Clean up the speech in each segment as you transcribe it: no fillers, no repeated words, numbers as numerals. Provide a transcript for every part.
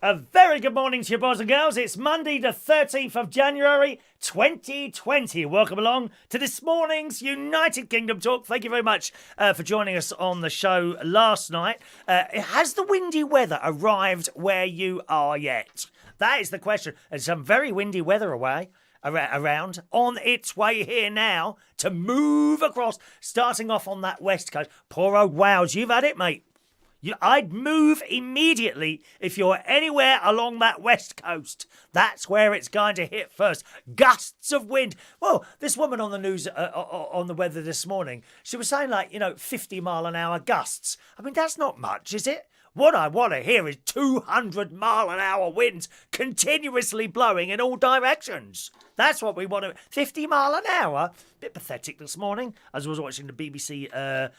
A very good morning to you, boys and girls. It's Monday, the 13th of January, 2020. Welcome along to this morning's United Kingdom Talk. Thank you very much for joining us on the show last night. Has the windy weather arrived where you are yet? That is the question. There's some very windy weather around, on its way here now to move across, starting off on that west coast. Poor old Wales, you've had it, mate. I'd move immediately if you're anywhere along that west coast. That's where it's going to hit first. Gusts of wind. Well, this woman on the news, on the weather this morning, she was saying 50 mile an hour gusts. I mean, that's not much, is it? What I want to hear is 200 mile an hour winds continuously blowing in all directions. That's what we want to... 50 mile an hour? Bit pathetic this morning, as I was watching the BBC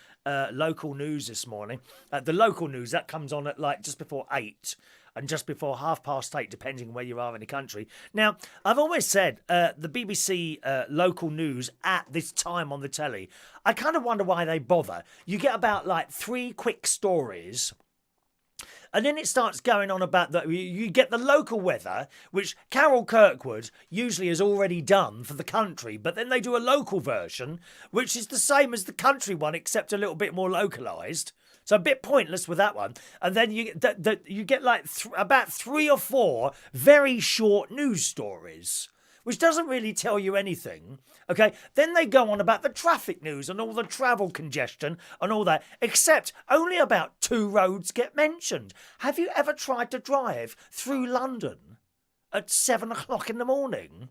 local news this morning. The local news, that comes on at just before 8 and just before 8:30, depending where you are in the country. Now, I've always said the BBC local news at this time on the telly, I kind of wonder why they bother. You get about 3 quick stories... And then it starts going on about you get the local weather, which Carol Kirkwood usually has already done for the country, but then they do a local version, which is the same as the country one, except a little bit more localised. So a bit pointless with that one. And then you get about 3 or 4 very short news stories, which doesn't really tell you anything. Okay, then they go on about the traffic news and all the travel congestion and all that, except only about 2 roads get mentioned. Have you ever tried to drive through London at 7 o'clock in the morning?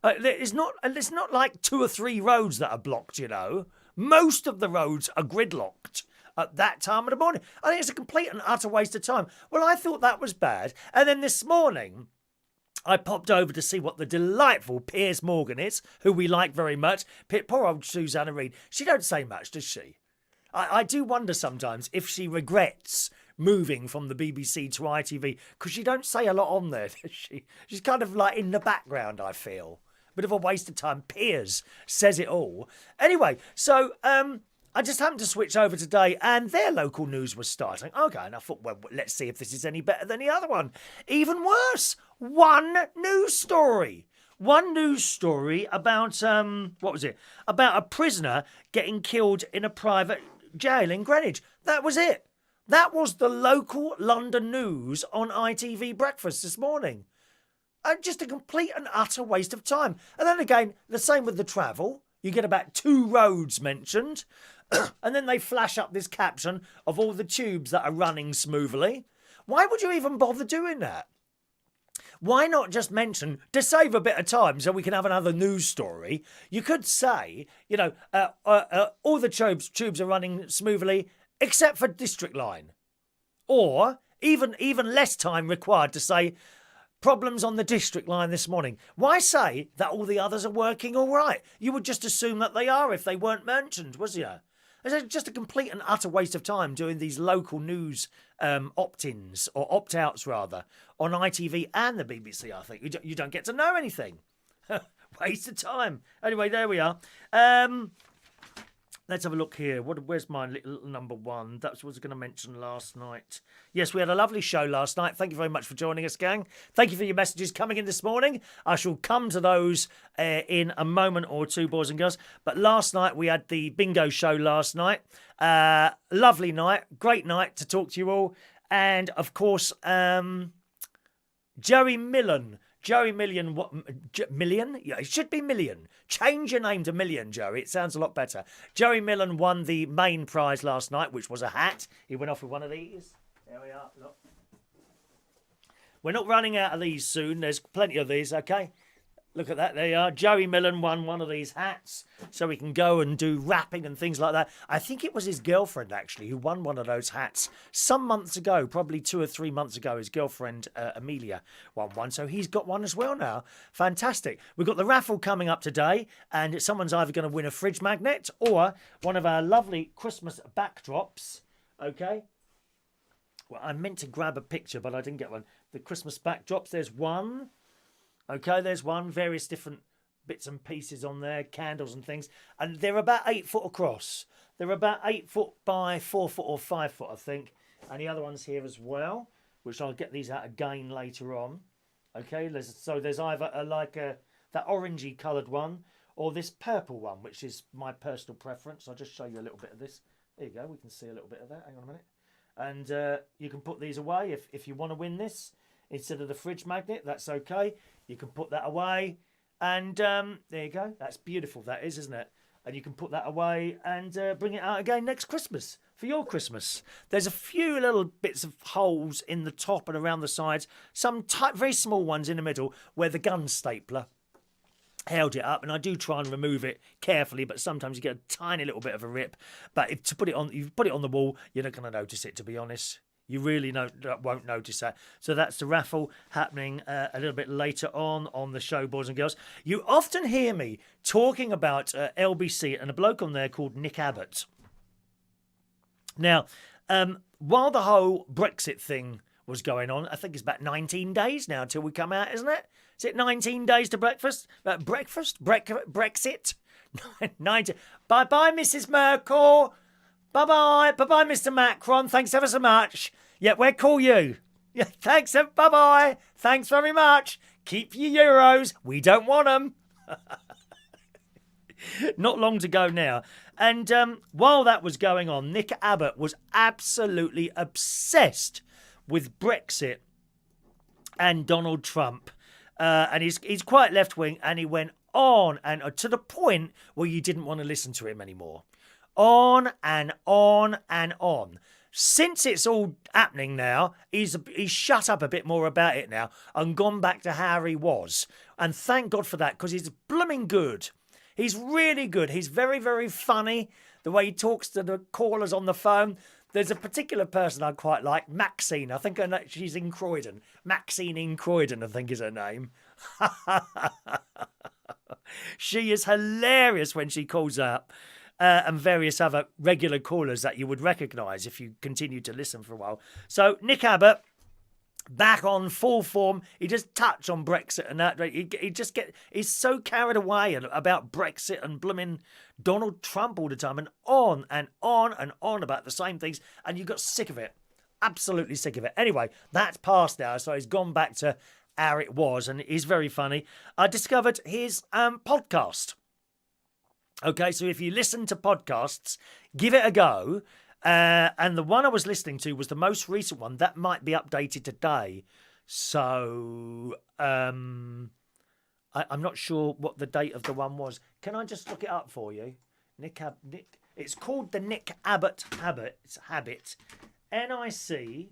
It's not like 2 or 3 roads that are blocked, you know. Most of the roads are gridlocked at that time of the morning. I think it's a complete and utter waste of time. Well, I thought that was bad. And then this morning, I popped over to see what the delightful Piers Morgan is, who we like very much. Poor old Susanna Reid. She don't say much, does she? I do wonder sometimes if she regrets moving from the BBC to ITV, because she don't say a lot on there, does she? She's kind of in the background, I feel. Bit of a waste of time. Piers says it all. Anyway, so... I just happened to switch over today and their local news was starting. Okay, and I thought, well, let's see if this is any better than the other one. Even worse, one news story. One news story about, what was it? About a prisoner getting killed in a private jail in Greenwich. That was it. That was the local London news on ITV Breakfast this morning. Just a complete and utter waste of time. And then again, the same with the travel. You get about 2 roads mentioned. And then they flash up this caption of all the tubes that are running smoothly. Why would you even bother doing that? Why not just mention, to save a bit of time so we can have another news story, you could say, all the tubes are running smoothly except for District Line. Or even less time required to say, problems on the District Line this morning. Why say that all the others are working all right? You would just assume that they are if they weren't mentioned, was you? It's just a complete and utter waste of time doing these local news opt-ins, or opt-outs rather, on ITV and the BBC, I think. You don't get to know anything. Waste of time. Anyway, there we are. Let's have a look here. Where's my little number 1? That's what I was going to mention last night. Yes, we had a lovely show last night. Thank you very much for joining us, gang. Thank you for your messages coming in this morning. I shall come to those in a moment or two, boys and girls. But last night, we had the bingo show last night. Lovely night. Great night to talk to you all. And, of course, Joey Millen. Joey Million, what? Million? Yeah, it should be Million. Change your name to Million, Joey. It sounds a lot better. Joey Millen won the main prize last night, which was a hat. He went off with one of these. There we are. Look. We're not running out of these soon. There's plenty of these, okay? Look at that. There you are. Joey Millen won one of these hats so he can go and do rapping and things like that. I think it was his girlfriend, actually, who won one of those hats some months ago, probably 2 or 3 months ago. His girlfriend, Amelia, won one. So he's got one as well now. Fantastic. We've got the raffle coming up today, and someone's either going to win a fridge magnet or one of our lovely Christmas backdrops. Okay? Well, I meant to grab a picture, but I didn't get one. The Christmas backdrops, there's one. Okay, there's one. Various different bits and pieces on there, candles and things. And they're about 8 foot across. They're about 8 foot by 4 foot or 5 foot, I think. And the other one's here as well. which I'll get these out again later on. Okay, there's either that orangey coloured one or this purple one, which is my personal preference. I'll just show you a little bit of this. There you go, we can see a little bit of that. Hang on a minute. And you can put these away if you want to win this. Instead of the fridge magnet, that's okay. You can put that away. And there you go. That's beautiful, that is, isn't it? And you can put that away and bring it out again next Christmas for your Christmas. There's a few little bits of holes in the top and around the sides. Some very small ones in the middle where the gun stapler held it up, and I do try and remove it carefully, but sometimes you get a tiny little bit of a rip. But if you put it on the wall, you're not going to notice it, to be honest. You really won't notice that. So that's the raffle happening a little bit later on the show, boys and girls. You often hear me talking about LBC and a bloke on there called Nick Abbott. Now, while the whole Brexit thing was going on, I think it's about 19 days now till we come out, isn't it? Is it 19 days to breakfast? Brexit? 19. Bye-bye, Mrs. Merkel. Bye-bye. Bye-bye, Mr. Macron. Thanks ever so much. Yeah, we'll call you. Yeah, thanks. Bye-bye. Thanks very much. Keep your euros. We don't want them. Not long to go now. And while that was going on, Nick Abbott was absolutely obsessed with Brexit and Donald Trump. And he's quite left-wing, and he went on and to the point where you didn't want to listen to him anymore. On and on and on. Since it's all happening now, he's shut up a bit more about it now and gone back to how he was. And thank God for that, because he's blooming good. He's really good. He's very, very funny. The way he talks to the callers on the phone. There's a particular person I quite like, Maxine. I think she's in Croydon. Maxine in Croydon, I think is her name. She is hilarious when she calls up. And various other regular callers that you would recognise if you continue to listen for a while. So Nick Abbott, back on full form. He just touched on Brexit and that. He's so carried away about Brexit and blooming Donald Trump all the time, and on and on and on about the same things, and you got sick of it. Absolutely sick of it. Anyway, that's past now, so he's gone back to how it was, and he's very funny. I discovered his podcast. Okay, so if you listen to podcasts, give it a go. And the one I was listening to was the most recent one. That might be updated today. So I'm not sure what the date of the one was. Can I just look it up for you? Nick. It's called the Nick Abbott Habit. It's Habit. NIC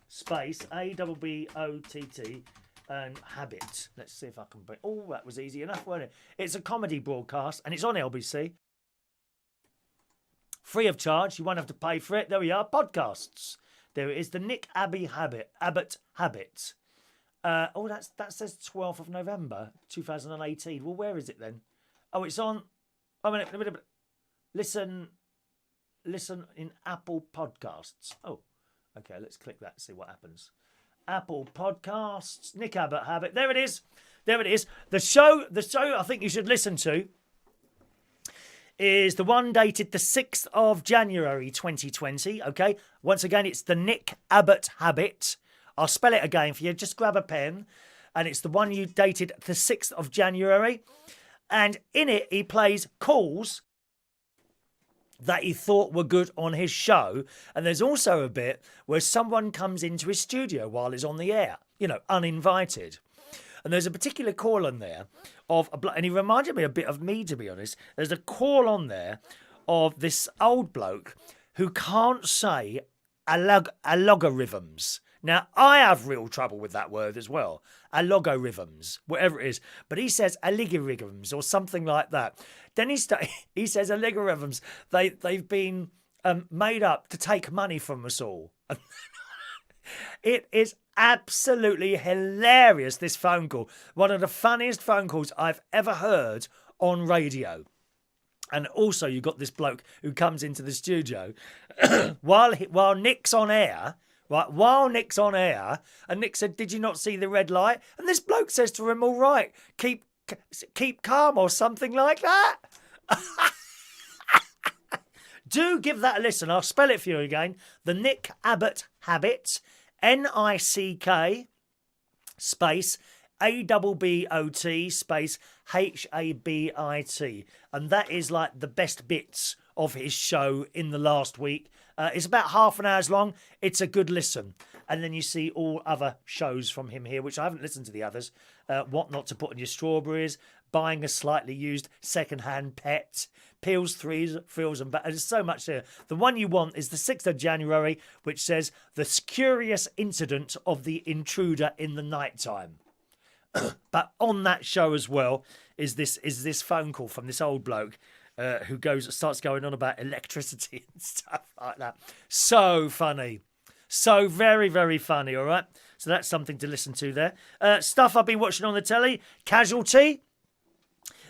space ABBOTT. And Habit. Let's see if I can bring... Oh, that was easy enough, wasn't it? It's a comedy broadcast, and it's on LBC. Free of charge. You won't have to pay for it. There we are. Podcasts. There it is. The Nick Abbott Habit. That says 12th of November, 2018. Well, where is it then? Oh, it's on... Oh, a minute. Listen in Apple Podcasts. Oh, okay. Let's click that and see what happens. Apple Podcasts, Nick Abbott Habit. There it is. The show I think you should listen to is the one dated the 6th of January 2020. Okay. Once again, it's the Nick Abbott Habit. I'll spell it again for you. Just grab a pen. And it's the one you dated the 6th of January. And in it, he plays calls that he thought were good on his show. And there's also a bit where someone comes into his studio while he's on the air, uninvited. And there's a particular call on there and he reminded me a bit of me, to be honest. There's a call on there of this old bloke who can't say algorithms. Now, I have real trouble with that word as well. Algorithms, whatever it is. But he says algorithms or something like that. Then he says algorithms. They've been made up to take money from us all. It is absolutely hilarious, this phone call. One of the funniest phone calls I've ever heard on radio. And also you got this bloke who comes into the studio while Nick's on air. Right, while Nick's on air, and Nick said, "Did you not see the red light?" And this bloke says to him, "All right, keep calm," or something like that. Do give that a listen. I'll spell it for you again. The Nick Abbott Habit, NICK space ABBOT space HABIT. And that is like the best bits of his show in the last week. It's about half an hour's long. It's a good listen. And then you see all other shows from him here, which I haven't listened to the others. What Not to Put in Your Strawberries, Buying a Slightly Used Second-Hand Pet, Peels, Threes, Frills and There's so much there. The one you want is the 6th of January, which says, The Curious Incident of the Intruder in the Nighttime. But on that show as well is this phone call from this old bloke who starts going on about electricity and stuff like that. So funny. So very, very funny, all right? So that's something to listen to there. Stuff I've been watching on the telly. Casualty.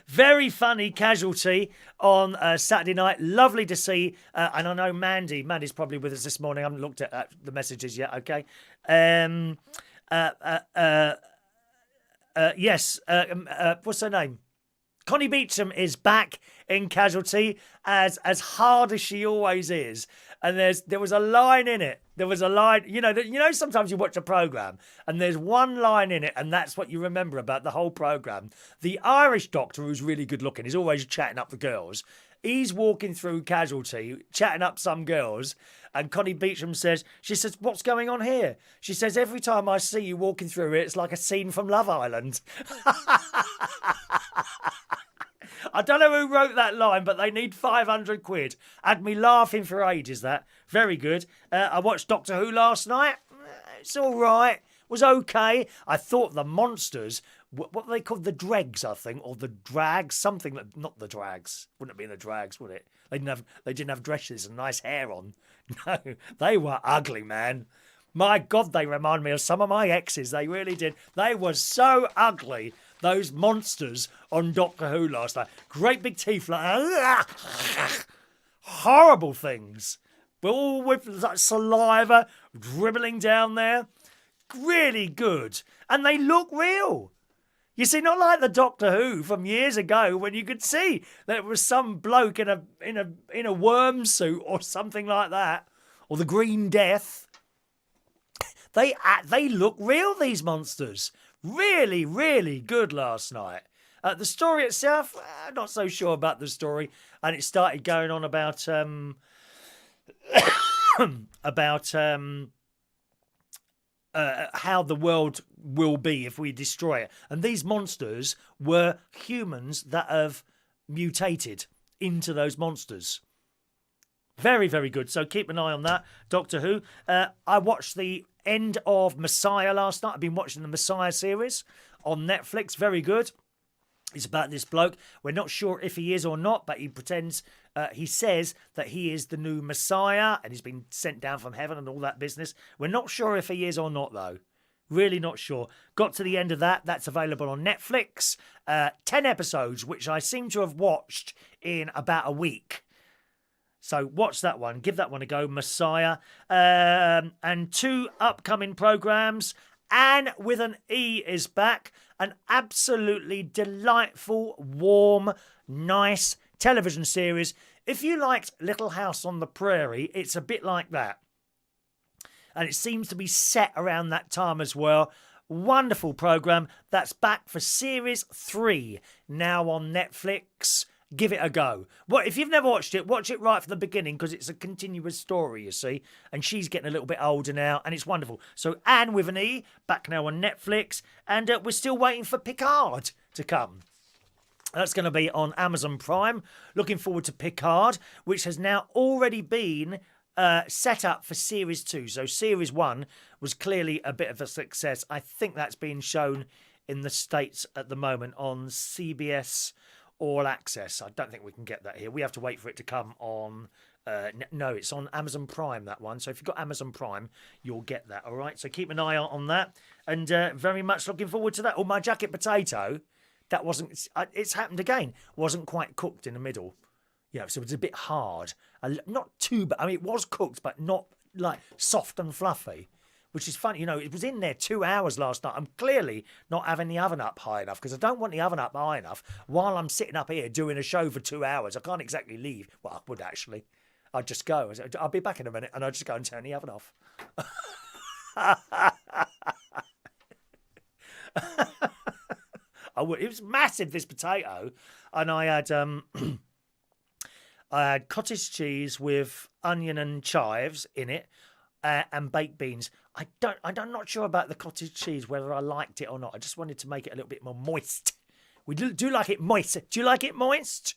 Very funny Casualty on Saturday night. Lovely to see. And I know Mandy's probably with us this morning. I haven't looked at the messages yet, okay? Yes. What's her name? Connie Beecham is back in Casualty as hard as she always is. And there was a line in it. There was a line, you know, sometimes you watch a programme and there's one line in it and that's what you remember about the whole programme. The Irish doctor, who's really good looking, is always chatting up the girls. He's walking through Casualty, chatting up some girls, and Connie Beecham says, what's going on here? She says, every time I see you walking through it, it's like a scene from Love Island. I don't know who wrote that line, but they need 500 quid. Had me laughing for ages, that. Very good. I watched Doctor Who last night. It's all right. Was okay. I thought the monsters, what they called the dregs, I think, or the drags, something that, not the drags. Wouldn't have been the drags, would it? They didn't have dresses and nice hair on. No, they were ugly, man. My God, they remind me of some of my exes. They really did. They were so ugly. Those monsters on Doctor Who last night. Great big teeth like horrible things. All with like saliva dribbling down there. Really good. And they look real. You see, not like the Doctor Who from years ago when you could see that it was some bloke in a worm suit or something like that. Or the Green Death. They look real, these monsters. Really, really good last night. The story itself, not so sure about the story. And it started going on about how the world will be if we destroy it. And these monsters were humans that have mutated into those monsters. Very, very good. So keep an eye on that, Doctor Who. I watched the end of Messiah last night. I've been watching the Messiah series on Netflix. Very good. It's about this bloke. We're not sure if he is or not, but he pretends, he says that he is the new Messiah and he's been sent down from heaven and all that business. We're not sure if he is or not, though. Really not sure. Got to the end of that. That's available on Netflix. 10 episodes, which I seem to have watched in about a week. So watch that one. Give that one a go, Messiah. And 2 upcoming programmes. Anne with an E is back. An absolutely delightful, warm, nice television series. If you liked Little House on the Prairie, it's a bit like that. And it seems to be set around that time as well. Wonderful programme. That's back for Series 3, now on Netflix. Give it a go. Well, if you've never watched it, watch it right from the beginning because it's a continuous story, you see. And she's getting a little bit older now, and it's wonderful. So Anne with an E, back now on Netflix. And we're still waiting for Picard to come. That's going to be on Amazon Prime. Looking forward to Picard, which has now already been set up for Series 2. So Series 1 was clearly a bit of a success. I think that's being shown in the States at the moment on CBS All Access. I don't think we can get that here. We have to wait for it to come on... no, it's on Amazon Prime, that one. So if you've got Amazon Prime, you'll get that, all right? So keep an eye out on that. And very much looking forward to that. Oh, my jacket potato, that wasn't... It's happened again. Wasn't quite cooked in the middle. Yeah, so it's a bit hard. Not too bad. I mean, it was cooked, but not like soft and fluffy. Which is funny, you know, it was in there 2 hours last night. I'm clearly not having the oven up high enough because I don't want the oven up high enough while I'm sitting up here doing a show for 2 hours. I can't exactly leave. Well, I would actually. I'd just go. I'll be back in a minute and I'd just go and turn the oven off. It was massive, this potato, and I had I had cottage cheese with onion and chives in it, and baked beans. I'm not sure about the cottage cheese, whether I liked it or not. I just wanted to make it a little bit more moist. We do like it moist. Do you like it moist?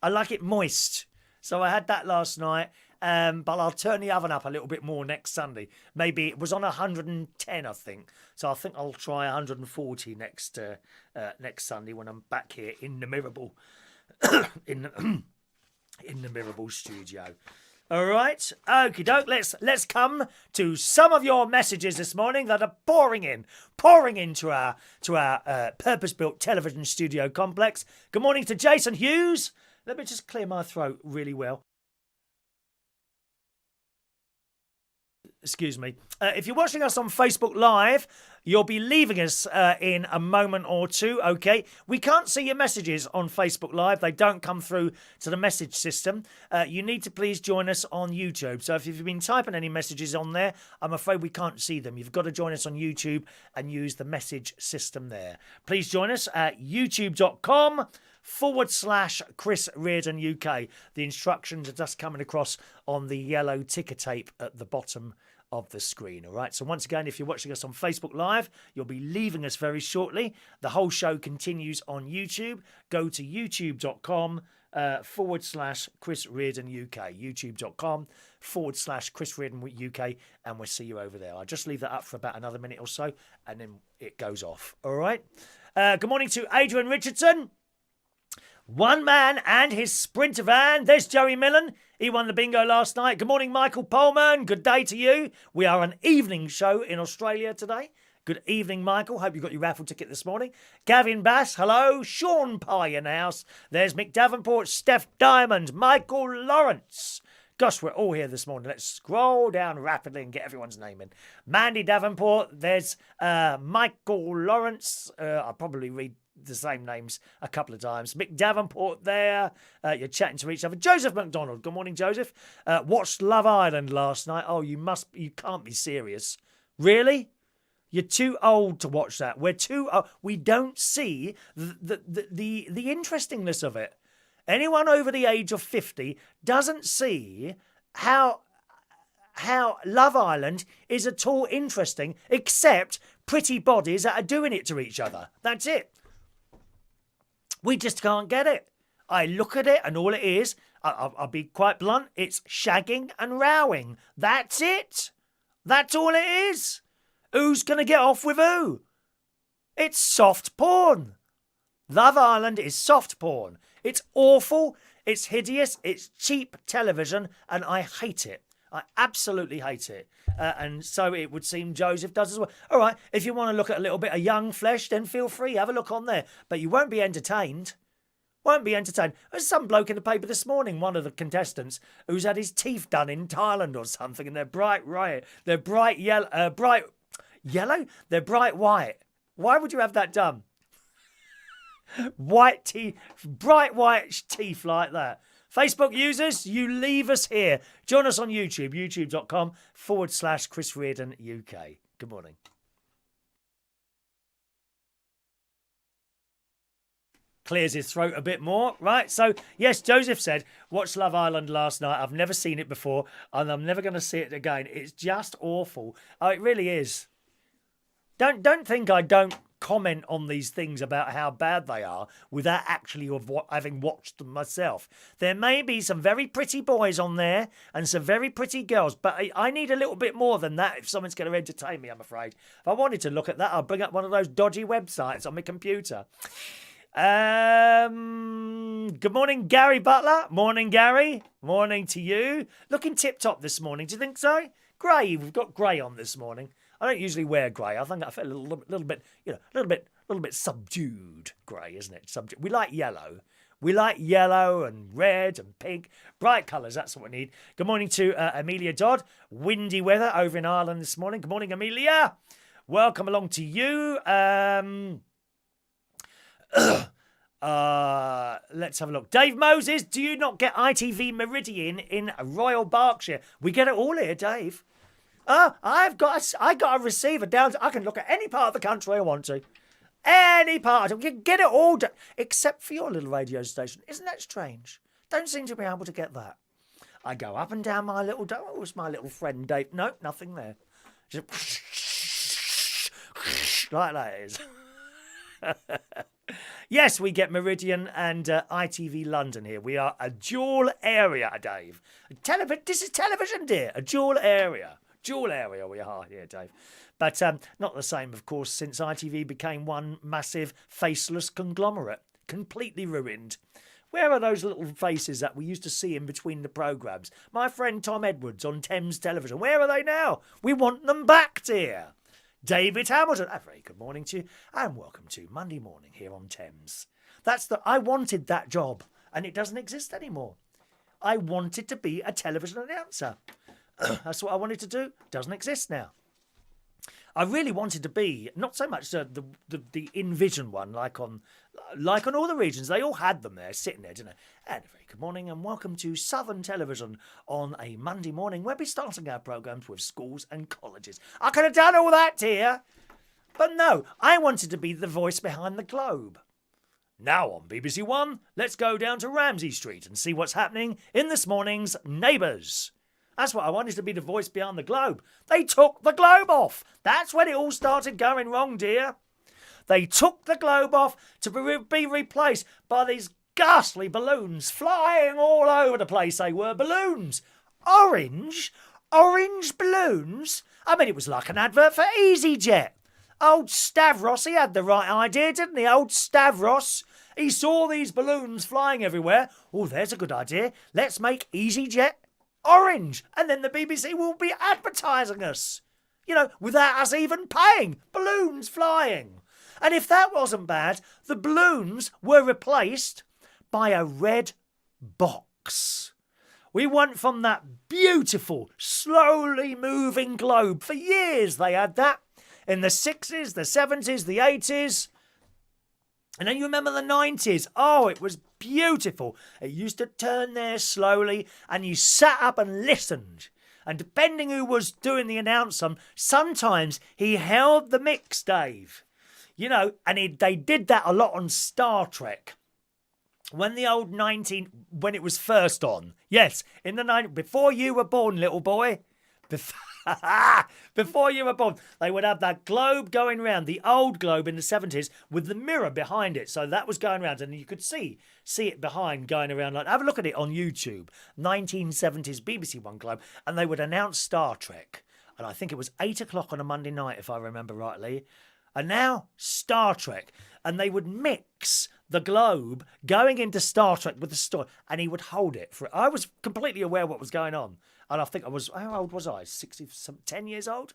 I like it moist. So I had that last night, but I'll turn the oven up a little bit more next Sunday. Maybe it was on 110, I think. So I think I'll try 140 next Sunday when I'm back here in the Mirable, in the Mirable studio. All right, okie doke. Let's come to some of your messages this morning that are pouring into our purpose-built television studio complex. Good morning to Jason Hughes. Let me just clear my throat really well. Excuse me. If you're watching us on Facebook Live, you'll be leaving us in a moment or two, okay? We can't see your messages on Facebook Live. They don't come through to the message system. You need to please join us on YouTube. So if you've been typing any messages on there, I'm afraid we can't see them. You've got to join us on YouTube and use the message system there. Please join us at youtube.com/Chris Reardon UK. The instructions are just coming across on the yellow ticker tape at the bottom of the screen. All right, so once again, if you're watching us on Facebook Live, you'll be leaving us very shortly. The whole show continues on YouTube. Go to youtube.com/Chris Reardon UK, youtube.com/Chris Reardon UK, and we'll see you over there. I'll just leave that up for about another minute or so, and then it goes off. All right. Good morning to Adrian Richardson. One man and his Sprinter van. There's Joey Millen. He won the bingo last night. Good morning, Michael Pullman. Good day to you. We are an evening show in Australia today. Good evening, Michael. Hope you got your raffle ticket this morning. Gavin Bass, hello. Sean Pye in the house. There's Mick Davenport, Steph Diamond, Michael Lawrence. Gosh, we're all here this morning. Let's scroll down rapidly and get everyone's name in. Mandy Davenport. There's Michael Lawrence. I'll probably read the same names a couple of times. Mick Davenport there. You're chatting to each other. Joseph McDonald. Good morning, Joseph. Watched Love Island last night. Oh, you can't be serious. Really? You're too old to watch that. We're too old. We don't see the interestingness of it. Anyone over the age of 50 doesn't see how Love Island is at all interesting, except pretty bodies that are doing it to each other. That's it. We just can't get it. I look at it and all it is, I'll be quite blunt, it's shagging and rowing. That's it. That's all it is. Who's going to get off with who? It's soft porn. Love Island is soft porn. It's awful, it's hideous, it's cheap television, and I hate it. I absolutely hate it. And so it would seem Joseph does as well. All right, if you want to look at a little bit of young flesh, then feel free, have a look on there. But you won't be entertained. Won't be entertained. There's some bloke in the paper this morning, one of the contestants, who's had his teeth done in Thailand or something, and they're bright red. They're bright yellow. Bright yellow? They're bright white. Why would you have that done? White teeth, bright white teeth like that. Facebook users, you leave us here. Join us on YouTube, youtube.com/Chris Reardon UK. Good morning. Clears his throat a bit more, right? So, yes, Joseph said, watched Love Island last night. I've never seen it before, and I'm never going to see it again. It's just awful. Oh, it really is. Don't think I don't comment on these things about how bad they are without actually having watched them myself. There may be some very pretty boys on there and some very pretty girls, but I need a little bit more than that if someone's going to entertain me, I'm afraid. If I wanted to look at that, I'll bring up one of those dodgy websites on my computer. Good morning, Gary Butler. Morning, Gary. Morning to you. Looking tip-top this morning. Do you think so? Grey. We've got grey on this morning. I don't usually wear grey. I think I feel a little bit, a little bit subdued grey, isn't it? We like yellow. We like yellow and red and pink. Bright colours, that's what we need. Good morning to Amelia Dodd. Windy weather over in Ireland this morning. Good morning, Amelia. Welcome along to you. Let's have a look. Dave Moses, do you not get ITV Meridian in Royal Berkshire? We get it all here, Dave. I got a receiver down. I can look at any part of the country I want to. Any part. You can get it all done. Except for your little radio station. Isn't that strange? Don't seem to be able to get that. I go up and down my little... Oh, it was my little friend Dave. No, nothing there. Just like that is. Yes, we get Meridian and ITV London here. We are a dual area, Dave. This is television, dear. A dual area. Dual area we are here, Dave. But not the same, of course, since ITV became one massive faceless conglomerate. Completely ruined. Where are those little faces that we used to see in between the programmes? My friend Tom Edwards on Thames Television. Where are they now? We want them back, dear. David Hamilton. A very good morning to you, and welcome to Monday Morning here on Thames. I wanted that job, and it doesn't exist anymore. I wanted to be a television announcer. That's what I wanted to do. Doesn't exist now. I really wanted to be not so much the InVision one, like on all the regions. They all had them there, sitting there, didn't they? And a very good morning, and welcome to Southern Television on a Monday morning. We'll be starting our programmes with schools and colleges. I could have done all that here, but no, I wanted to be the voice behind the globe. Now on BBC One, let's go down to Ramsay Street and see what's happening in this morning's Neighbours. That's what I wanted to be, the voice behind the globe. They took the globe off. That's when it all started going wrong, dear. They took the globe off to be replaced by these ghastly balloons flying all over the place. They were balloons. Orange balloons. I mean, it was like an advert for EasyJet. Old Stavros, he had the right idea, didn't he? Old Stavros. He saw these balloons flying everywhere. Oh, there's a good idea. Let's make EasyJet orange, and then the BBC will be advertising us, without us even paying. Balloons flying. And if that wasn't bad, the balloons were replaced by a red box. We went from that beautiful, slowly moving globe. For years they had that. In the 60s, the 70s, the 80s. And then you remember the 90s. Oh, it was beautiful. It used to turn there slowly, and you sat up and listened. And depending who was doing the announcement, sometimes he held the mix, Dave. And they did that a lot on Star Trek. When when it was first on. Yes, in the 90s, before you were born, little boy. Before you were born, they would have that globe going round, the old globe in the 70s, with the mirror behind it. So that was going round, and you could see it behind going around. Like, have a look at it on YouTube. 1970s BBC One globe, and they would announce Star Trek. And I think it was 8 o'clock on a Monday night, if I remember rightly. And now Star Trek, and they would mix the globe going into Star Trek with the story, and he would hold it for. I was completely aware of what was going on. And I think how old was I? 10 years old?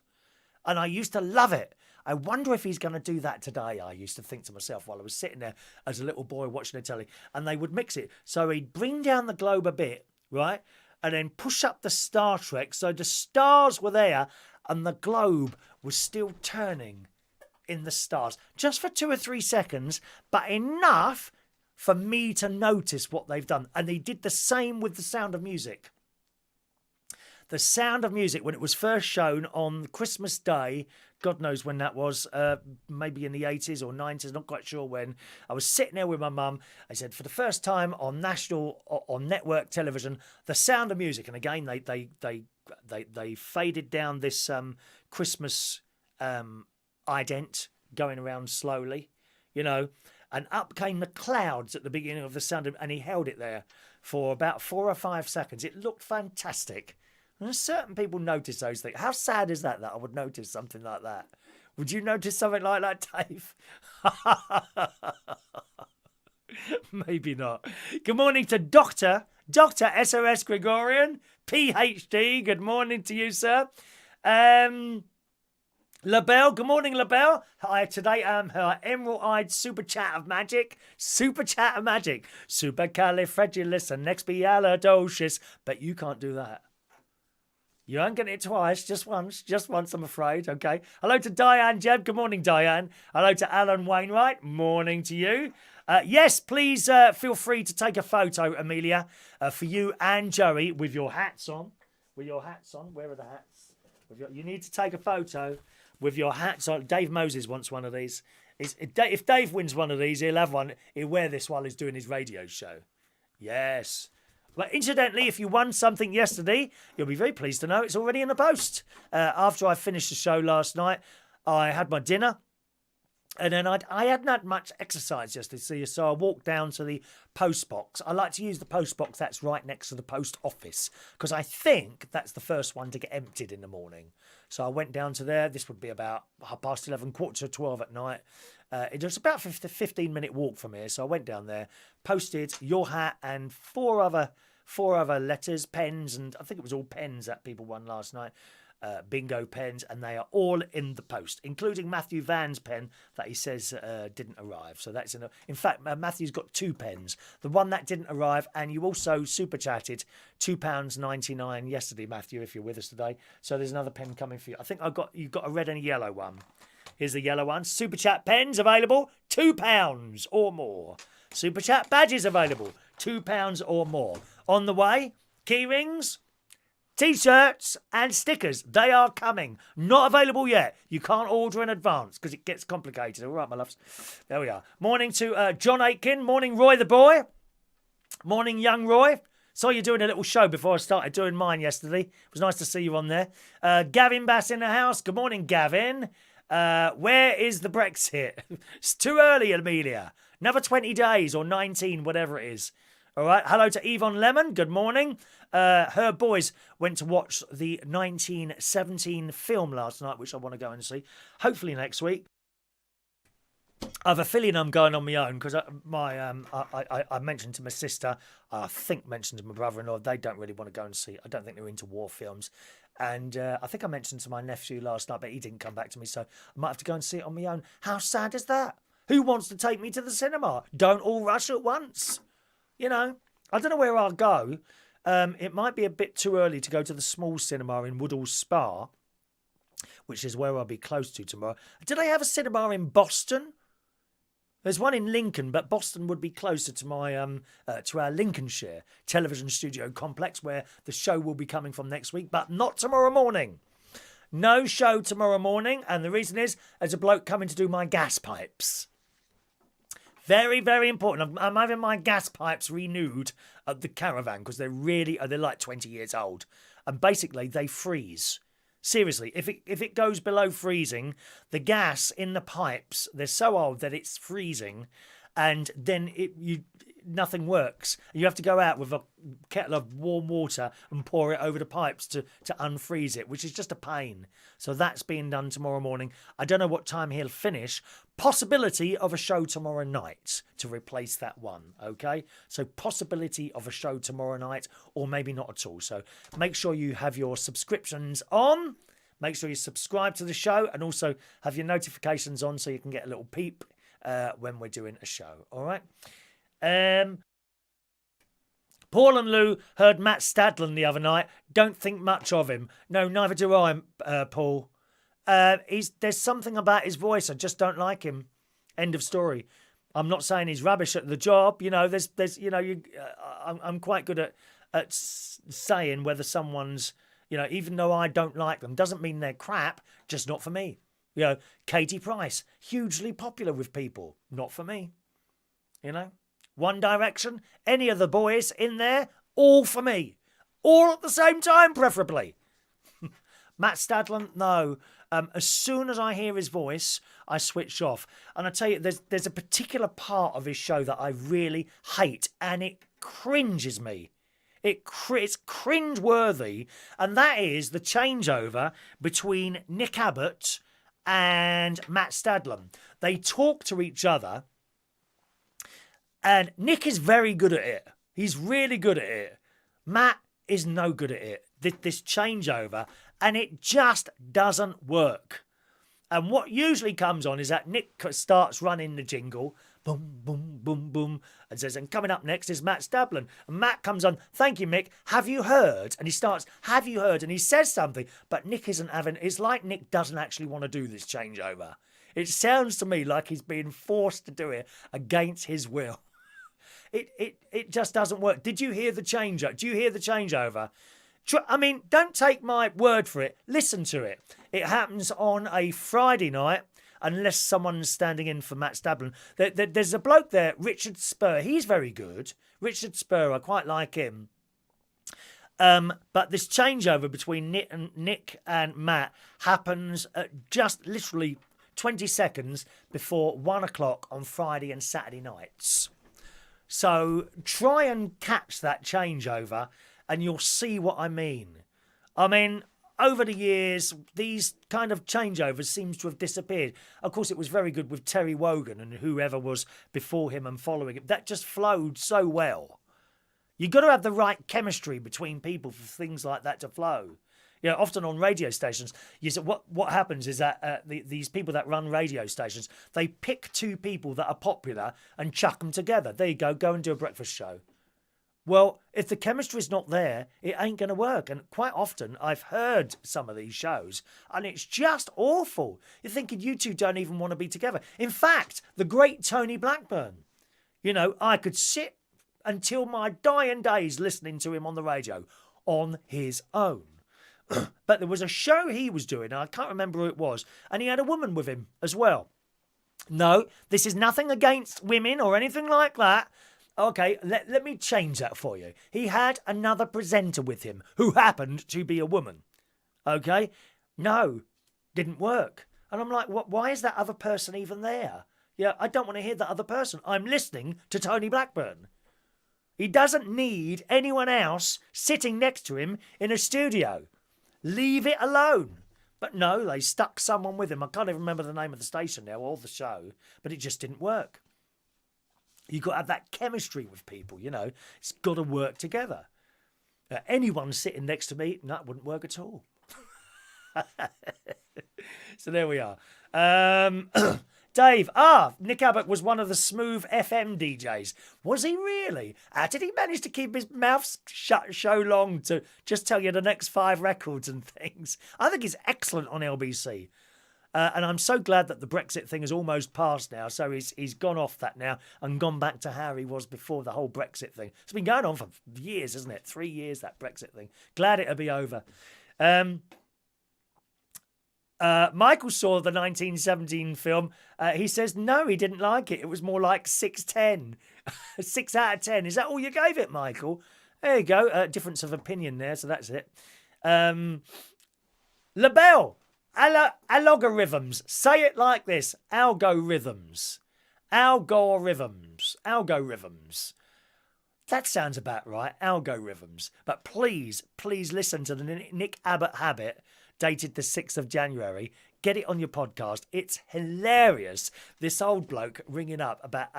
And I used to love it. I wonder if he's going to do that today, I used to think to myself while I was sitting there as a little boy watching the telly. And they would mix it. So he'd bring down the globe a bit, right? And then push up the Star Trek. So the stars were there and the globe was still turning in the stars. Just for 2 or 3 seconds, but enough for me to notice what they've done. And they did the same with The Sound of Music. The Sound of Music, when it was first shown on Christmas Day, God knows when that was, maybe in the 80s or 90s, not quite sure when. I was sitting there with my mum. I said, for the first time on network television, The Sound of Music. And again, they faded down this Christmas ident going around slowly, and up came the clouds at the beginning of The Sound of, and he held it there for about 4 or 5 seconds. It looked fantastic. And certain people notice those things. How sad is that I would notice something like that? Would you notice something like that, Dave? Maybe not. Good morning to Dr. SOS Gregorian, PhD. Good morning to you, sir. LaBelle, good morning, LaBelle. Hi, today I'm her emerald-eyed super chat of magic. Supercalifragilisticexpialidocious. But you can't do that. You aren't getting it twice, just once, I'm afraid, okay? Hello to Diane Jeb. Good morning, Diane. Hello to Alan Wainwright. Morning to you. Yes, please feel free to take a photo, Amelia, for you and Joey with your hats on. Where are the hats? You need to take a photo with your hats on. Dave Moses wants one of these. If Dave wins one of these, he'll have one. He'll wear this while he's doing his radio show. Yes. But incidentally, if you won something yesterday, you'll be very pleased to know it's already in the post. After I finished the show last night, I had my dinner. And then I hadn't had much exercise yesterday, so I walked down to the post box. I like to use the post box that's right next to the post office, because I think that's the first one to get emptied in the morning. So I went down to there. This would be about 11:30, 11:45 at night. It was about a 15-minute walk from here. So I went down there, posted your hat and four other letters, pens, and I think it was all pens that people won last night. Bingo pens, and they are all in the post, including Matthew Van's pen that he says didn't arrive. So that's in fact, Matthew's got 2 pens. The one that didn't arrive, and you also super chatted £2.99 yesterday, Matthew, if you're with us today. So there's another pen coming for you. I think you've got a red and a yellow one. Here's the yellow one. Super chat pens available, £2 or more. Super chat badges available, £2 or more. On the way, key rings, T-shirts and stickers. They are coming. Not available yet. You can't order in advance because it gets complicated. All right, my loves. There we are. Morning to John Aitken. Morning, Roy the boy. Morning, young Roy. Saw you doing a little show before I started doing mine yesterday. It was nice to see you on there. Gavin Bass in the house. Good morning, Gavin. Where is the Brexit? It's too early, Amelia. Another 20 days or 19, whatever it is. All right. Hello to Yvonne Lemon. Good morning. Her boys went to watch the 1917 film last night, which I want to go and see. Hopefully next week. I have a feeling I'm going on my own because I mentioned to my sister, I think mentioned to my brother-in-law, they don't really want to go and see it. I don't think they're into war films. And I think I mentioned to my nephew last night, but he didn't come back to me, so I might have to go and see it on my own. How sad is that? Who wants to take me to the cinema? Don't all rush at once. You know, I don't know where I'll go. It might be a bit too early to go to the small cinema in Woodall Spa, which is where I'll be close to tomorrow. Do they have a cinema in Boston? There's one in Lincoln, but Boston would be closer to my to our Lincolnshire television studio complex, where the show will be coming from next week, but not tomorrow morning. No show tomorrow morning, and the reason is there's a bloke coming to do my gas pipes. Very, very important. I'm having my gas pipes renewed at the caravan because they're like 20 years old. And basically, they freeze. Seriously, if it goes below freezing, the gas in the pipes, they're so old that it's freezing, and then nothing works. You have to go out with a kettle of warm water and pour it over the pipes to unfreeze it, which is just a pain. So that's being done tomorrow morning. I don't know what time he'll finish. Possibility of a show tomorrow night to replace that one, okay? So possibility of a show tomorrow night, or maybe not at all. So make sure you have your subscriptions on. Make sure you subscribe to the show, and also have your notifications on so you can get a little peep when we're doing a show, all right? Paul and Lou heard Matt Stadlen the other night. Don't think much of him. No, neither do I, Paul. There's something about his voice. I just don't like him. End of story. I'm not saying he's rubbish at the job. You know, I'm quite good at saying whether someone's, you know, even though I don't like them, doesn't mean they're crap. Just not for me. You know, Katie Price, hugely popular with people. Not for me. You know. One Direction, any of the boys in there, all for me. All at the same time, preferably. Matt Stadlen, no. As soon as I hear his voice, I switch off. And I tell you, there's a particular part of his show that I really hate, and it cringes me. It's cringe-worthy, and that is the changeover between Nick Abbott and Matt Stadlen. They talk to each other, and Nick is very good at it. He's really good at it. Matt is no good at it. This changeover, and it just doesn't work. And what usually comes on is that Nick starts running the jingle, boom, boom, boom, boom, and says, and coming up next is Matt Stadlen. And Matt comes on, thank you, Mick, have you heard? And he starts, have you heard? And he says something, but Nick isn't having, it's like Nick doesn't actually want to do this changeover. It sounds to me like he's being forced to do it against his will. It just doesn't work. Did you hear the changeover? Do you hear the changeover? I mean, don't take my word for it. Listen to it. It happens on a Friday night, unless someone's standing in for Matt Stablin. There's a bloke there, Richard Spur. He's very good. Richard Spur, I quite like him. But this changeover between Nick and Matt happens at just literally 20 seconds before 1 o'clock on Friday and Saturday nights. So try and catch that changeover and you'll see what I mean. I mean, over the years, these kind of changeovers seems to have disappeared. Of course, it was very good with Terry Wogan and whoever was before him and following him. That just flowed so well. You've got to have the right chemistry between people for things like that to flow. You know, often on radio stations, you see, what happens is that these people that run radio stations, they pick two people that are popular and chuck them together. There you go and do a breakfast show. Well, if the chemistry's not there, it ain't going to work. And quite often, I've heard some of these shows, and it's just awful. You're thinking you two don't even want to be together. In fact, the great Tony Blackburn, you know, I could sit until my dying days listening to him on the radio on his own. But there was a show he was doing, and I can't remember who it was, and he had a woman with him as well. No, this is nothing against women or anything like that. Okay, let me change that for you. He had another presenter with him who happened to be a woman. Okay? No, didn't work. And I'm like, what? Why is that other person even there? Yeah, I don't want to hear that other person. I'm listening to Tony Blackburn. He doesn't need anyone else sitting next to him in a studio. Leave it alone. But no, they stuck someone with him. I can't even remember the name of the station now or the show, but it just didn't work. You've got to have that chemistry with people, you know. It's got to work together. Anyone sitting next to me, no, it wouldn't work at all. So there we are. Dave, Nick Abbott was one of the Smooth FM DJs. Was he really? How did he manage to keep his mouth shut so long to just tell you the next 5 records and things? I think he's excellent on LBC. And I'm so glad that the Brexit thing is almost passed now. So he's gone off that now and gone back to how he was before the whole Brexit thing. It's been going on for years, isn't it? 3 years, that Brexit thing. Glad it'll be over. Michael saw the 1917 film. He says, no, he didn't like it. It was more like 6/10. 6 out of 10. Is that all you gave it, Michael? There you go. Difference of opinion there, so that's it. LaBelle. Algorithms. Say it like this. Algorithms. Algorithms. That sounds about right. Algorithms. But please listen to the Nick Abbott Habit, dated the 6th of January. Get it on your podcast. It's hilarious. This old bloke ringing up about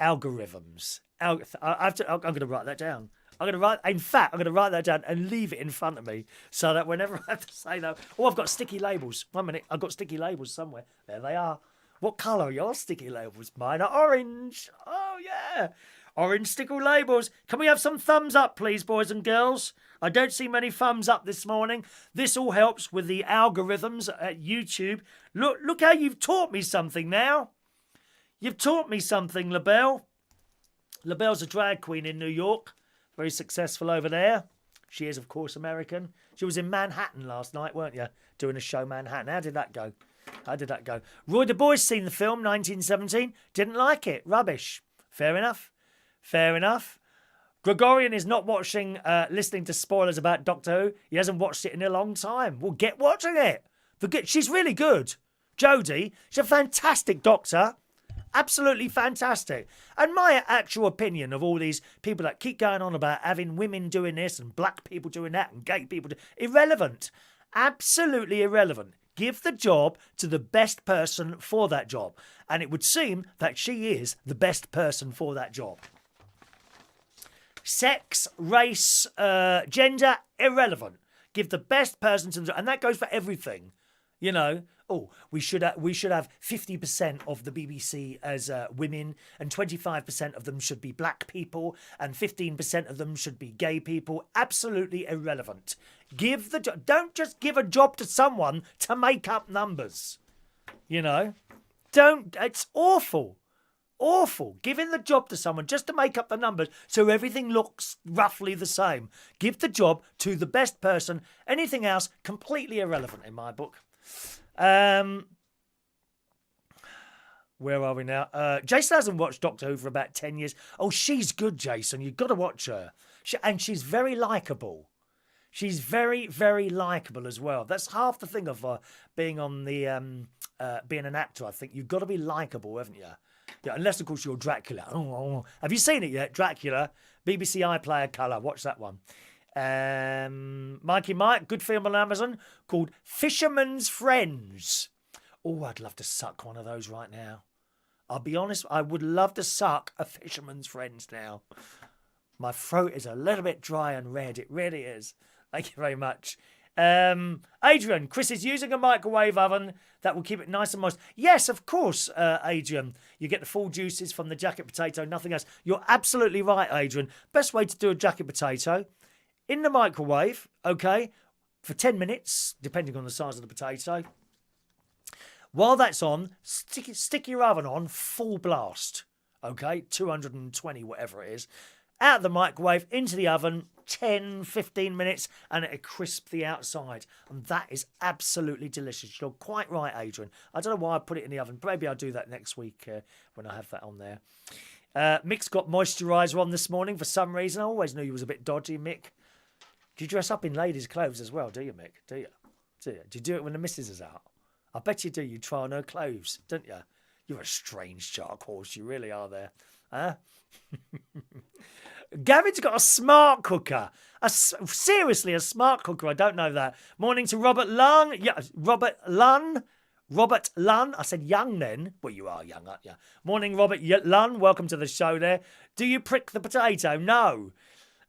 algorithms. I'm going to write that down. I'm going to write that down and leave it in front of me so that whenever I have to say that, I've got sticky labels. 1 minute, I've got sticky labels somewhere. There they are. What colour are your sticky labels? Mine are orange. Oh, yeah. Orange sticky labels. Can we have some thumbs up, please, boys and girls? I don't see many thumbs up this morning. This all helps with the algorithms at YouTube. Look how you've taught me something now. You've taught me something, LaBelle. LaBelle's a drag queen in New York. Very successful over there. She is, of course, American. She was in Manhattan last night, weren't you? Doing a show Manhattan. How did that go? Roy Du Bois seen the film, 1917. Didn't like it. Rubbish. Fair enough. Gregorian is not listening to spoilers about Doctor Who. He hasn't watched it in a long time. Well, get watching it. She's really good. Jodie, she's a fantastic doctor. Absolutely fantastic. And my actual opinion of all these people that keep going on about having women doing this and black people doing that and gay people irrelevant. Absolutely irrelevant. Give the job to the best person for that job. And it would seem that she is the best person for that job. Sex, race, gender, irrelevant. Give the best person to the job. And that goes for everything. You know, we should have 50% of the BBC as women, and 25% of them should be black people, and 15% of them should be gay people. Absolutely irrelevant. Give the job. Don't just give a job to someone to make up numbers. You know, don't. It's awful. Awful. Giving the job to someone just to make up the numbers so everything looks roughly the same. Give the job to the best person. Anything else, completely irrelevant in my book. Where are we now? Jason hasn't watched Doctor Who for about 10 years. Oh, she's good, Jason. You've got to watch her. And she's very likeable. She's very, very likeable as well. That's half the thing of being on the being an actor, I think. You've got to be likeable, haven't you? Yeah, unless, of course, you're Dracula. Oh. Have you seen it yet? Dracula, BBC iPlayer Colour. Watch that one. Mikey Mike, good film on Amazon called Fisherman's Friends. Oh, I'd love to suck one of those right now. I'll be honest, I would love to suck a Fisherman's Friends now. My throat is a little bit dry and red. It really is. Thank you very much. Adrian, Chris is using a microwave oven that will keep it nice and moist. Yes, of course, Adrian. You get the full juices from the jacket potato, nothing else. You're absolutely right, Adrian. Best way to do a jacket potato, in the microwave, okay, for 10 minutes, depending on the size of the potato. While that's on, stick your oven on full blast, okay, 220, whatever it is. Out of the microwave, into the oven, 10, 15 minutes, and it'll crisp the outside. And that is absolutely delicious. You're quite right, Adrian. I don't know why I put it in the oven. Maybe I'll do that next week when I have that on there. Mick's got moisturiser on this morning for some reason. I always knew you was a bit dodgy, Mick. Do you dress up in ladies' clothes as well, do you, Mick? Do you? Do you do it when the missus is out? I bet you do. You try on her clothes, don't you? You're a strange dark horse. You really are there. Huh? Gavin's got a smart cooker. Seriously, a smart cooker. I don't know that. Morning to Robert Lunn. Yeah, Robert Lunn. Robert Lunn. I said young then. Well, you are young, aren't you? Morning, Robert Lunn. Welcome to the show there. Do you prick the potato? No.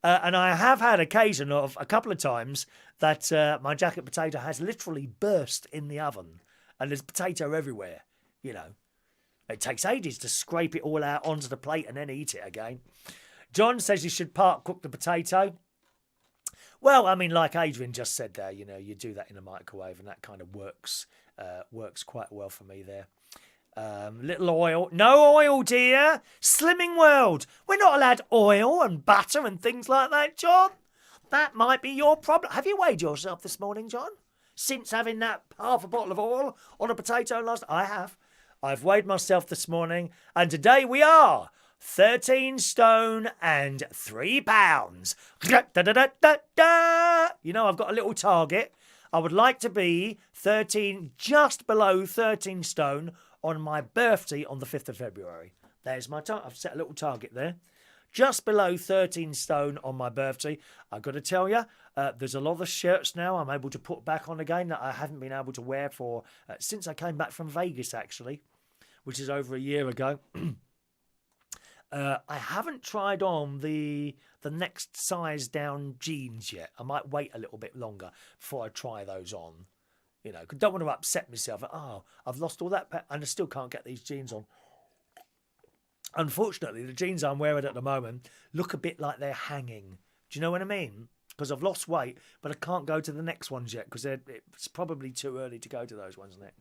And I have had occasion of a couple of times that my jacket potato has literally burst in the oven. And there's potato everywhere, you know. It takes ages to scrape it all out onto the plate and then eat it again. John says you should part cook the potato. Well, I mean, like Adrian just said there, you know, you do that in a microwave and that kind of works quite well for me there. Little oil. No oil, dear. Slimming world. We're not allowed oil and butter and things like that, John. That might be your problem. Have you weighed yourself this morning, John? Since having that half a bottle of oil on a potato last... I have. I've weighed myself this morning, and today we are 13 stone and 3 pounds. You know, I've got a little target. I would like to be 13, just below 13 stone on my birthday on the 5th of February. There's my target. I've set a little target there. Just below 13 stone on my birthday. I've got to tell you, there's a lot of shirts now I'm able to put back on again that I haven't been able to wear for since I came back from Vegas, actually, which is over a year ago. I haven't tried on the next size down jeans yet. I might wait a little bit longer before I try those on. You know, don't want to upset myself. Oh, I've lost all that, and I still can't get these jeans on. Unfortunately, the jeans I'm wearing at the moment look a bit like they're hanging. Do you know what I mean? Because I've lost weight, but I can't go to the next ones yet because it's probably too early to go to those ones, isn't it?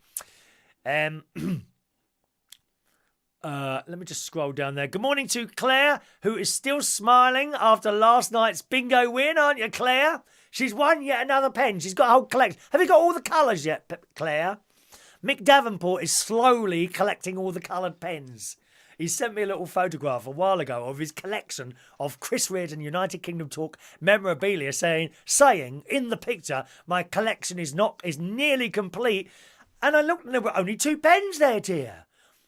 Let me just scroll down there. Good morning to Claire, who is still smiling after last night's bingo win, aren't you, Claire? She's won yet another pen. She's got a whole collection. Have you got all the colours yet, Claire? Mick Davenport is slowly collecting all the coloured pens. He sent me a little photograph a while ago of his collection of Chris Reardon United Kingdom Talk memorabilia, saying in the picture, my collection is nearly complete. And I looked and there were only 2 pens there, dear.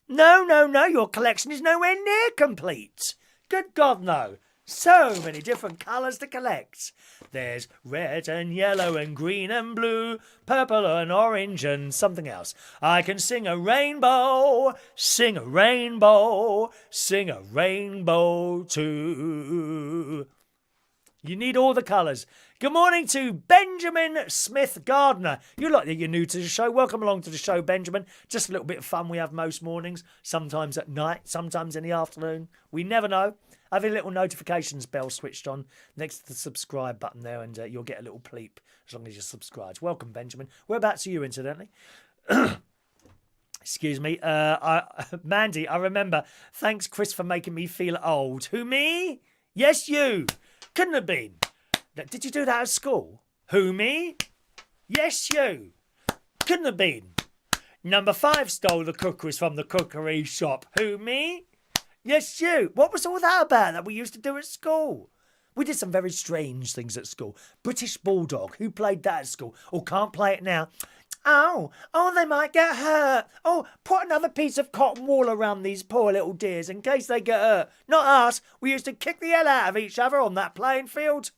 No, your collection is nowhere near complete. Good God, no. So many different colours to collect. There's red and yellow and green and blue, purple and orange and something else. I can sing a rainbow, sing a rainbow, sing a rainbow too. You need all the colours. Good morning to Benjamin Smith Gardner. You look like you're new to the show. Welcome along to the show, Benjamin. Just a little bit of fun we have most mornings, sometimes at night, sometimes in the afternoon. We never know. Have a little notifications bell switched on next to the subscribe button there, and you'll get a little bleep as long as you're subscribed. Welcome, Benjamin. Whereabouts are you, incidentally? Excuse me. Mandy, I remember. Thanks, Chris, for making me feel old. Who, me? Yes, you. Couldn't have been. Did you do that at school? Who, me? Yes, you. Couldn't have been. Number 5 stole the cookies from the cookery shop. Who, me? Yes, you. What was all that about that we used to do at school? We did some very strange things at school. British Bulldog. Who played that at school? Or can't play it now? Oh, they might get hurt. Oh, put another piece of cotton wool around these poor little dears in case they get hurt. Not us. We used to kick the hell out of each other on that playing field.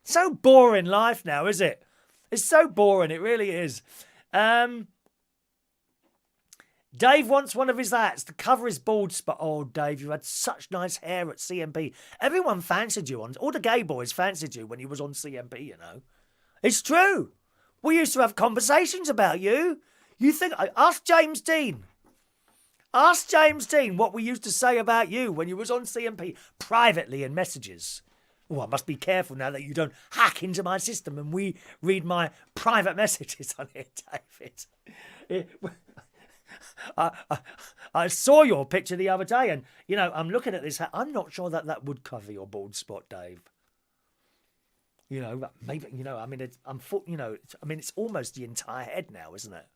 So boring life now, is it? It's so boring. It really is. Dave wants one of his hats to cover his bald spot. Oh, Dave, you had such nice hair at CMP. Everyone fancied you all the gay boys fancied you when you was on CMP, you know. It's true. We used to have conversations about you. You think... Ask James Dean. Ask James Dean what we used to say about you when you was on CMP privately in messages. Oh, I must be careful now that you don't hack into my system and we read my private messages on it, David. I saw your picture the other day and, you know, I'm looking at this hat. I'm not sure that would cover your bald spot, Dave. You know, maybe, you know, I mean, it's almost the entire head now, isn't it?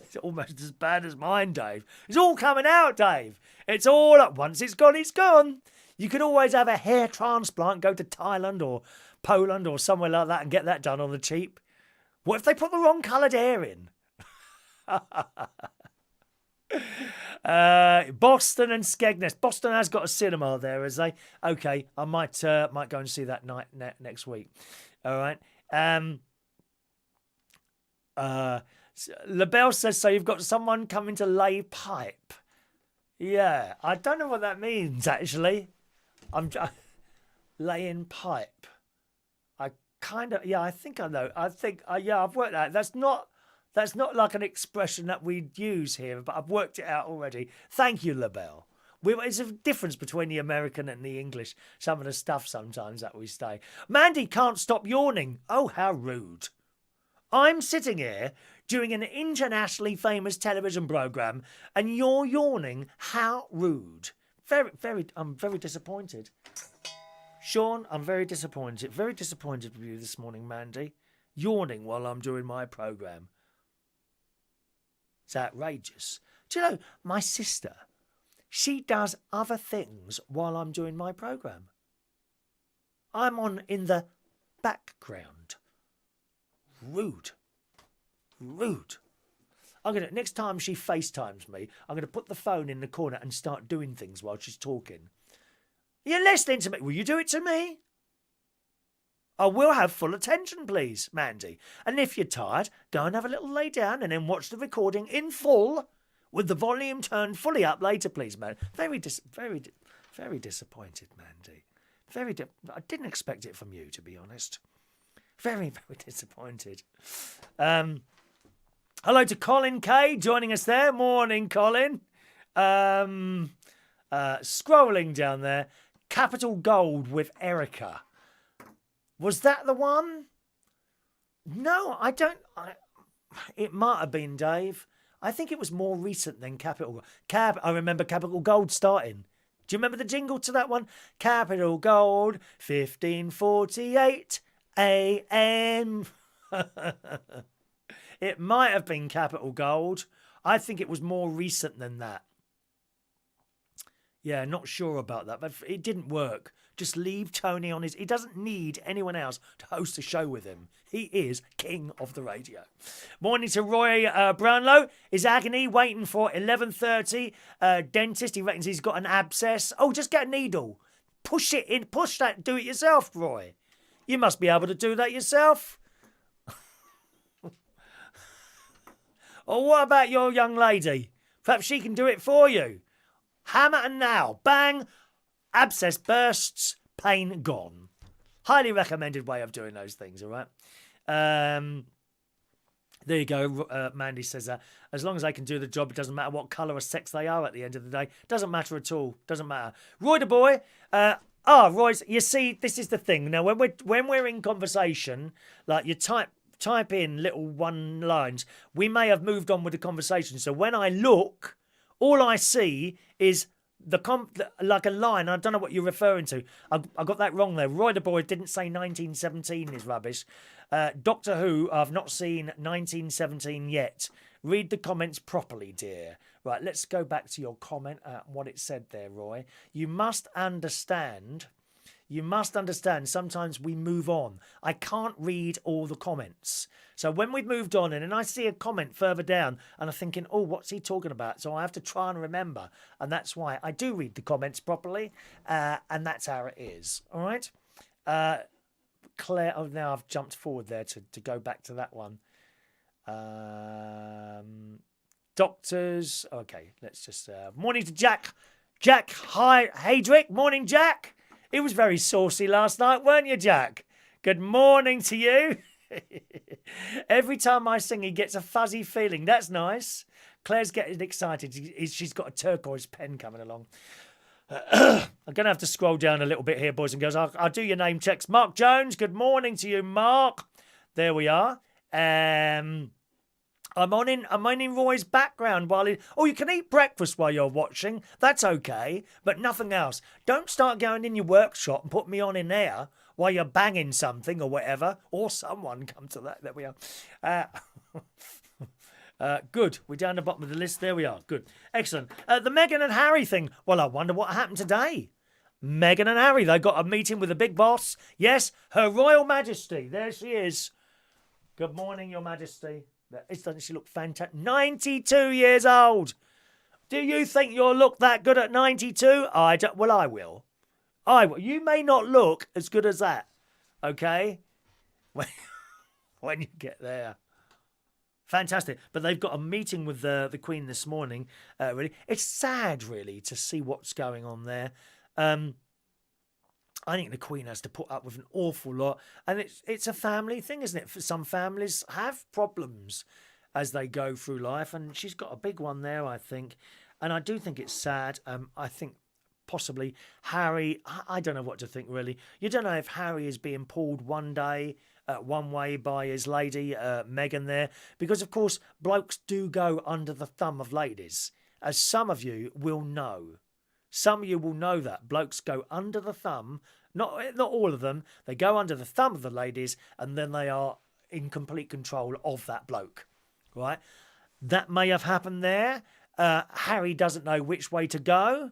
It's almost as bad as mine, Dave. It's all coming out, Dave. It's all up. Once it's gone, it's gone. You could always have a hair transplant, go to Thailand or Poland or somewhere like that and get that done on the cheap. What if they put the wrong coloured hair in? Boston and Skegness. Boston has got a cinema there, has they? Okay, I might go and see that next week. All right. LaBelle says, so you've got someone coming to lay pipe. Yeah, I don't know what that means, actually. I'm laying pipe. I kind of, yeah, I think I know. I think, yeah, I've worked out. That's not like an expression that we'd use here, but I've worked it out already. Thank you, LaBelle. It's a difference between the American and the English, some of the stuff sometimes that we say. Mandy can't stop yawning. Oh, how rude. I'm sitting here doing an internationally famous television programme and you're yawning. How rude. I'm very disappointed. Sean, I'm very disappointed. Very disappointed with you this morning, Mandy. Yawning while I'm doing my programme. It's outrageous. Do you know, my sister, she does other things while I'm doing my programme. I'm on in the background. Rude. Rude. Next time she FaceTimes me, I'm going to put the phone in the corner and start doing things while she's talking. You're listening to me. Will you do it to me? I will have full attention, please, Mandy. And if you're tired, go and have a little lay down and then watch the recording in full with the volume turned fully up later, please, man. Very disappointed, Mandy. I didn't expect it from you, to be honest. Very, very disappointed. Hello to Colin K joining us there. Morning, Colin. Scrolling down there. Capital Gold with Erica. Was that the one? No, I don't. It might have been, Dave. I think it was more recent than Capital. I remember Capital Gold starting. Do you remember the jingle to that one? Capital Gold, 1548 AM. It might have been Capital Gold. I think it was more recent than that. Yeah, not sure about that, but it didn't work. Just leave Tony on his... He doesn't need anyone else to host a show with him. He is king of the radio. Morning to Roy Brownlow. Is agony waiting for 11:30? Dentist, he reckons he's got an abscess. Oh, just get a needle. Push it in. Push that. Do it yourself, Roy. You must be able to do that yourself. Or what about your young lady? Perhaps she can do it for you. Hammer and now. Bang. Abscess bursts. Pain gone. Highly recommended way of doing those things, all right? There you go. Mandy says that. As long as they can do the job, it doesn't matter what colour or sex they are at the end of the day. Doesn't matter at all. Doesn't matter. Roy the boy. Roy's, you see, this is the thing. Now, when we're in conversation, like you type type in little one lines, we may have moved on with the conversation. So when I look, all I see is like a line. I don't know what you're referring to. I got that wrong there. Roy the Boy didn't say 1917 is rubbish. Doctor Who, I've not seen 1917 yet. Read the comments properly, dear. Right, let's go back to your comment, what it said there, Roy. You must understand sometimes we move on. I can't read all the comments. So when we've moved on and then I see a comment further down and I'm thinking, oh, what's he talking about? So I have to try and remember. And that's why I do read the comments properly. And that's how it is. All right. Claire, oh, now I've jumped forward there to go back to that one. Doctors. Okay, let's just... morning to Jack. Jack Heydrich. Morning, Jack. He was very saucy last night, weren't you, Jack? Good morning to you. Every time I sing, he gets a fuzzy feeling. That's nice. Claire's getting excited. She's got a turquoise pen coming along. I'm going to have to scroll down a little bit here, boys and girls. I'll do your name checks. Mark Jones, good morning to you, Mark. There we are. I'm in Roy's background while you can eat breakfast while you're watching. That's okay, but nothing else. Don't start going in your workshop and put me on in there while you're banging something or whatever, or someone come to that. There we are. Good. We're down the bottom of the list. There we are. Good. Excellent. The Meghan and Harry thing. Well, I wonder what happened today. Meghan and Harry, they got a meeting with the big boss. Yes, Her Royal Majesty. There she is. Good morning, Your Majesty. Doesn't she look fantastic? 92 years old. Do you think you'll look that good at 92? I don't. Well, I will. I will. You may not look as good as that. Okay? When you get there. Fantastic. But they've got a meeting with the Queen this morning. Really, it's sad, really, to see what's going on there. I think the Queen has to put up with an awful lot. And it's a family thing, isn't it? For some families have problems as they go through life. And she's got a big one there, I think. And I do think it's sad. I think possibly Harry, I don't know what to think, really. You don't know if Harry is being pulled one day, one way by his lady, Meghan there. Because, of course, blokes do go under the thumb of ladies. As some of you will know. Some of you will know that. Blokes go under the thumb. Not all of them. They go under the thumb of the ladies and then they are in complete control of that bloke. Right? That may have happened there. Harry doesn't know which way to go.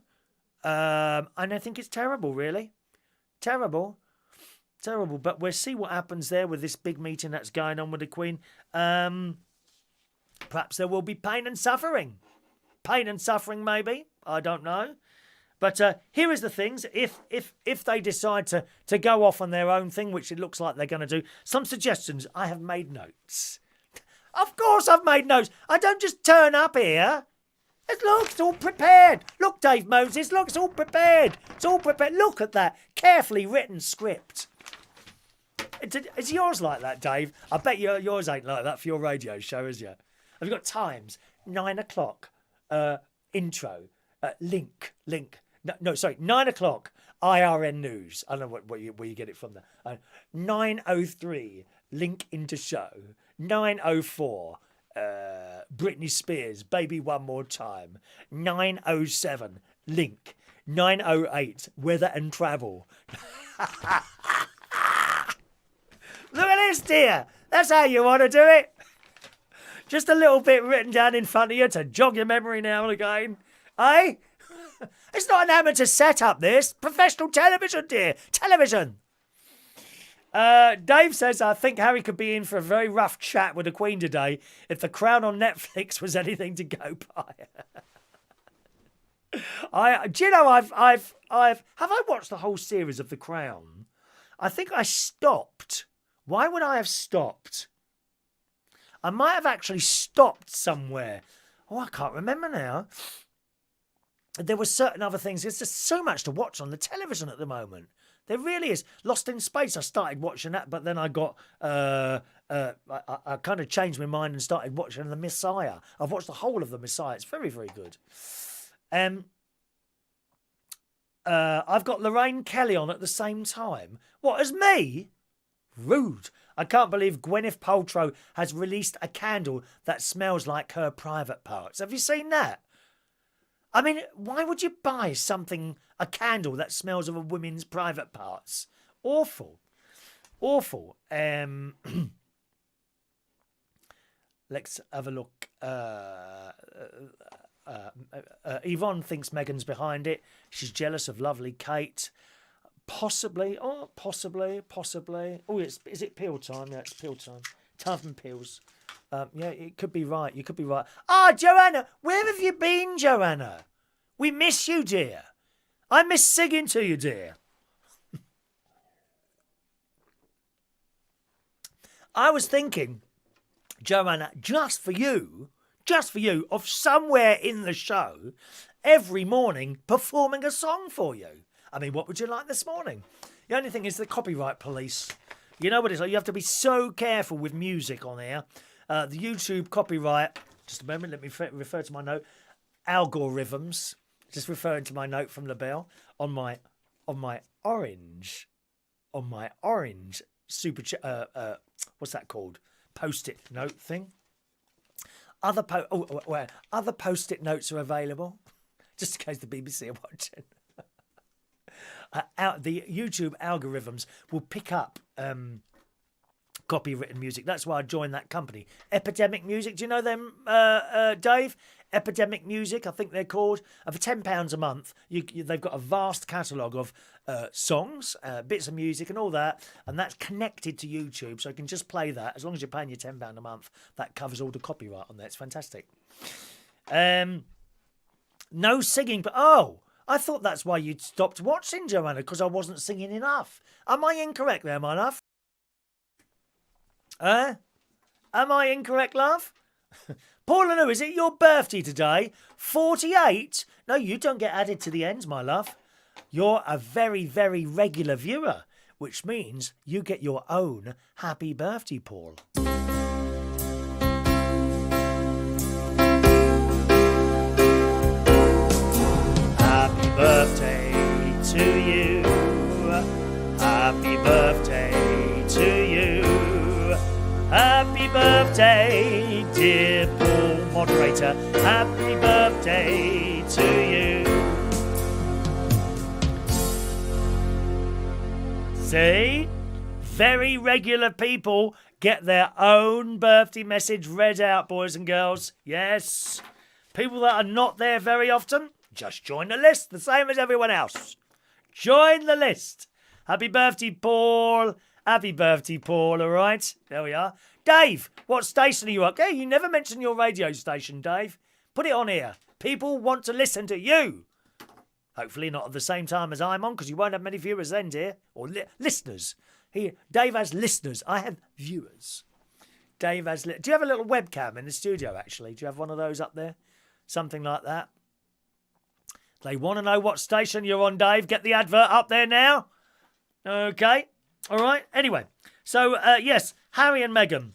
And I think it's terrible, really. Terrible. Terrible. But we'll see what happens there with this big meeting that's going on with the Queen. Perhaps there will be pain and suffering. Pain and suffering, maybe. I don't know. But here is the things. If they decide to go off on their own thing, which it looks like they're going to do, some suggestions. I have made notes. Of course I've made notes. I don't just turn up here. Look, it's all prepared. Look, Dave Moses, look, it's all prepared. It's all prepared. Look at that carefully written script. Is yours like that, Dave? I bet yours ain't like that for your radio show, is you? Have you got times? 9 o'clock. Intro. Link. No, sorry, 9 o'clock, IRN News. I don't know where you get it from there. 9:03, link into show. 9:04, Britney Spears, Baby One More Time. 9:07, link. 9:08, weather and travel. Look at this, dear. That's how you want to do it. Just a little bit written down in front of you to jog your memory now and again. Eh? It's not an amateur setup, this. Professional television, dear. Television. Dave says, I think Harry could be in for a very rough chat with the Queen today if The Crown on Netflix was anything to go by. Do you know, have I watched the whole series of The Crown? I think I stopped. Why would I have stopped? I might have actually stopped somewhere. Oh, I can't remember now. There were certain other things. There's just so much to watch on the television at the moment. There really is. Lost in Space, I started watching that, but then I got... I kind of changed my mind and started watching The Messiah. I've watched the whole of The Messiah. It's very, very good. I've got Lorraine Kelly on at the same time. What, as me? Rude. I can't believe Gwyneth Paltrow has released a candle that smells like her private parts. Have you seen that? I mean, why would you buy a candle that smells of a woman's private parts? Awful. Awful. Let's have a look. Yvonne thinks Meghan's behind it. She's jealous of lovely Kate. Possibly. Oh, possibly. Oh, is it peel time? Yeah, it's peel time. Time for peels. Yeah, it could be right. You could be right. Ah, Joanna, where have you been, Joanna? We miss you, dear. I miss singing to you, dear. I was thinking, Joanna, just for you, of somewhere in the show, every morning performing a song for you. I mean, what would you like this morning? The only thing is the copyright police. You know what it's like? You have to be so careful with music on here. The YouTube copyright, just a moment, let me refer to my note. Algorithms, just referring to my note from LaBelle on my orange super what's that called? Post-it note thing. Other post-it notes are available, just in case the BBC are watching. The YouTube algorithms will pick up copywritten music. That's why I joined that company. Epidemic Music. Do you know them, Dave? Epidemic Music, I think they're called. For £10 a month, they've got a vast catalogue of songs, bits of music and all that, and that's connected to YouTube, so you can just play that. As long as you're paying your £10 a month, that covers all the copyright on there. It's fantastic. No singing, but I thought that's why you'd stopped watching, Joanna, because I wasn't singing enough. Am I incorrect there, my love? Am I incorrect, love? Paul and who, is it your birthday today? 48? No, you don't get added to the ends, my love. You're a very, very regular viewer, which means you get your own happy birthday, Paul. Happy birthday to you. Happy birthday to you. Happy birthday, dear Paul, moderator. Happy birthday to you. See? Very regular people get their own birthday message read out, boys and girls. Yes. People that are not there very often, just join the list, the same as everyone else. Join the list. Happy birthday, Paul. Happy birthday, Paul, all right? There we are. Dave, what station are you at? Hey, you never mention your radio station, Dave. Put it on here. People want to listen to you. Hopefully not at the same time as I'm on, because you won't have many viewers then, dear. Or listeners. Dave has listeners. I have viewers. Dave has... Do you have a little webcam in the studio, actually? Do you have one of those up there? Something like that? They want to know what station you're on, Dave. Get the advert up there now. Okay. All right. Anyway, so, yes, Harry and Meghan.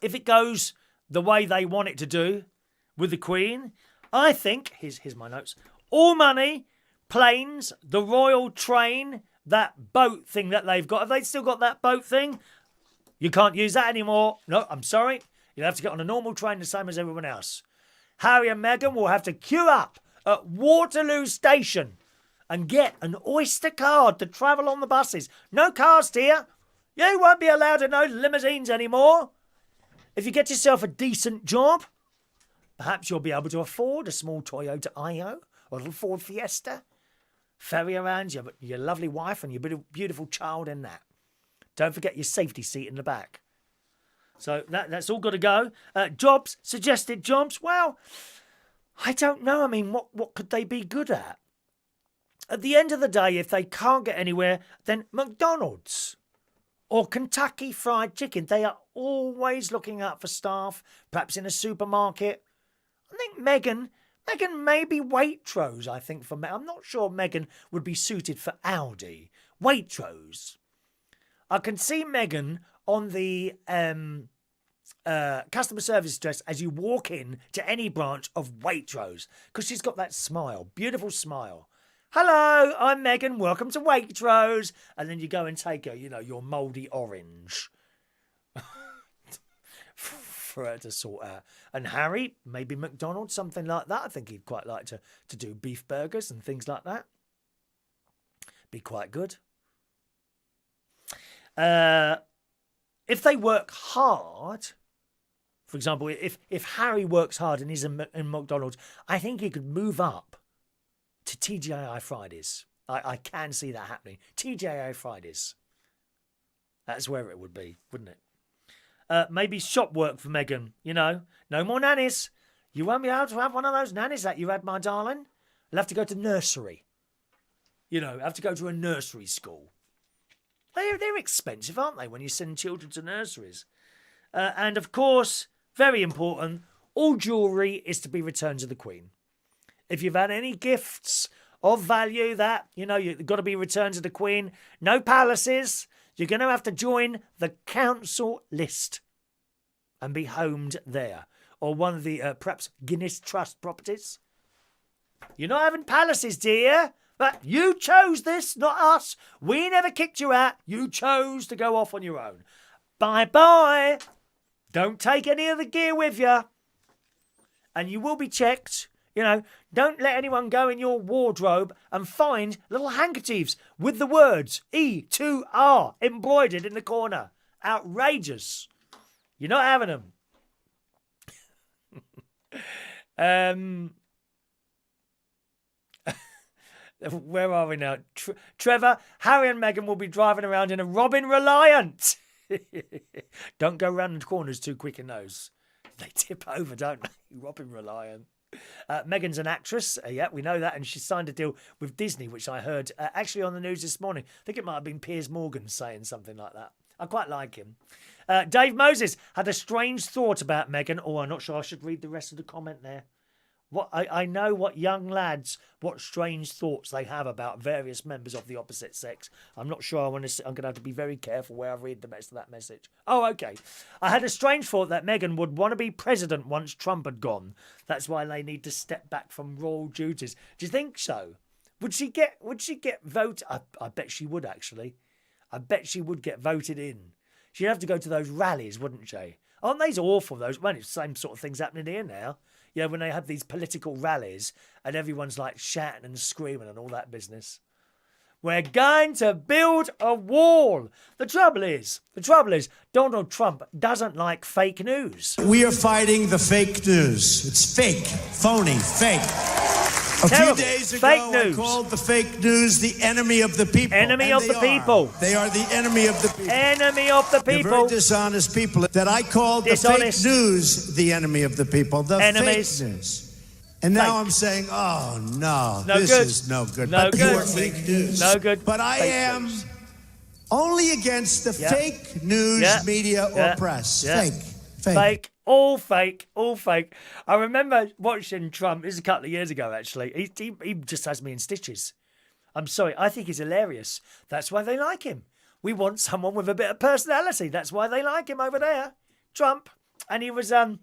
If it goes the way they want it to do with the Queen, I think, here's my notes, all money, planes, the royal train, that boat thing that they've got. Have they still got that boat thing? You can't use that anymore. No, I'm sorry. You'll have to get on a normal train the same as everyone else. Harry and Meghan will have to queue up at Waterloo Station and get an Oyster card to travel on the buses. No cars, dear. You won't be allowed in those limousines anymore. If you get yourself a decent job, perhaps you'll be able to afford a small Toyota Io or a little Ford Fiesta. Ferry around your lovely wife and your beautiful child in that. Don't forget your safety seat in the back. So that's all got to go. Jobs, suggested jobs. Well, I don't know. I mean, what could they be good at? At the end of the day, if they can't get anywhere, then McDonald's or Kentucky Fried Chicken. They are always looking out for staff, perhaps in a supermarket. I think Meghan may be Waitrose, I think, for Meghan. I'm not sure Meghan would be suited for Aldi. Waitrose. I can see Meghan on the customer service desk as you walk in to any branch of Waitrose, because she's got that smile, beautiful smile. hello, I'm Meghan, welcome to Waitrose. And then you go and take your mouldy orange for her to sort out. And Harry, maybe McDonald's, something like that. I think he'd quite like to do beef burgers and things like that. Be quite good. If they work hard, for example, if Harry works hard and is in McDonald's, I think he could move up to TGI Fridays. I can see that happening. TGI Fridays. That's where it would be, wouldn't it? Maybe shop work for Meghan, no more nannies. You won't be able to have one of those nannies that you had, my darling. You'll have to go to nursery. Have to go to a nursery school. They're expensive, aren't they, when you send children to nurseries? And, of course, very important, all jewellery is to be returned to the Queen. If you've had any gifts of value that, you've got to be returned to the Queen, no palaces, you're going to have to join the council list and be homed there. Or one of the, perhaps, Guinness Trust properties. You're not having palaces, dear. But you chose this, not us. We never kicked you out. You chose to go off on your own. Bye-bye. Don't take any of the gear with you. And you will be checked. Don't let anyone go in your wardrobe and find little handkerchiefs with the words E2R embroidered in the corner. Outrageous. You're not having them. Where are we now? Trevor, Harry and Meghan will be driving around in a Robin Reliant. Don't go round the corners too quick in those. They tip over, don't they? Robin Reliant. Meghan's an actress. Yeah, we know that. And she signed a deal with Disney, which I heard actually on the news this morning. I think it might have been Piers Morgan saying something like that. I quite like him. Dave Moses had a strange thought about Meghan. Oh, I'm not sure I should read the rest of the comment there. I know what young lads, what strange thoughts they have about various members of the opposite sex. I'm not sure I'm going to have to be very careful where I read the rest of that message. Oh, okay. I had a strange thought that Meghan would want to be president once Trump had gone. That's why they need to step back from royal duties. Do you think so? Would she get voted? I bet she would, actually. I bet she would get voted in. She'd have to go to those rallies, wouldn't she? Aren't these awful, those? Well, it's the same sort of things happening here now. Yeah, when they have these political rallies and everyone's like shouting and screaming and all that business. We're going to build a wall. The trouble is, Donald Trump doesn't like fake news. We are fighting the fake news. It's fake, phony, fake. A few days ago, I called the fake news the enemy of the people. Enemy of the people. They are the enemy of the people. Enemy of the people. They're very dishonest people that I called the fake news the enemy of the people. The enemies. Fake news. And now I'm saying, oh, no, this is no good. No but good. You are fake news. No good. But I am only against the fake news media or press. Fake. All fake. I remember watching Trump, this is a couple of years ago actually, he just has me in stitches. I'm sorry, I think he's hilarious. That's why they like him. We want someone with a bit of personality. That's why they like him over there. Trump. And he was in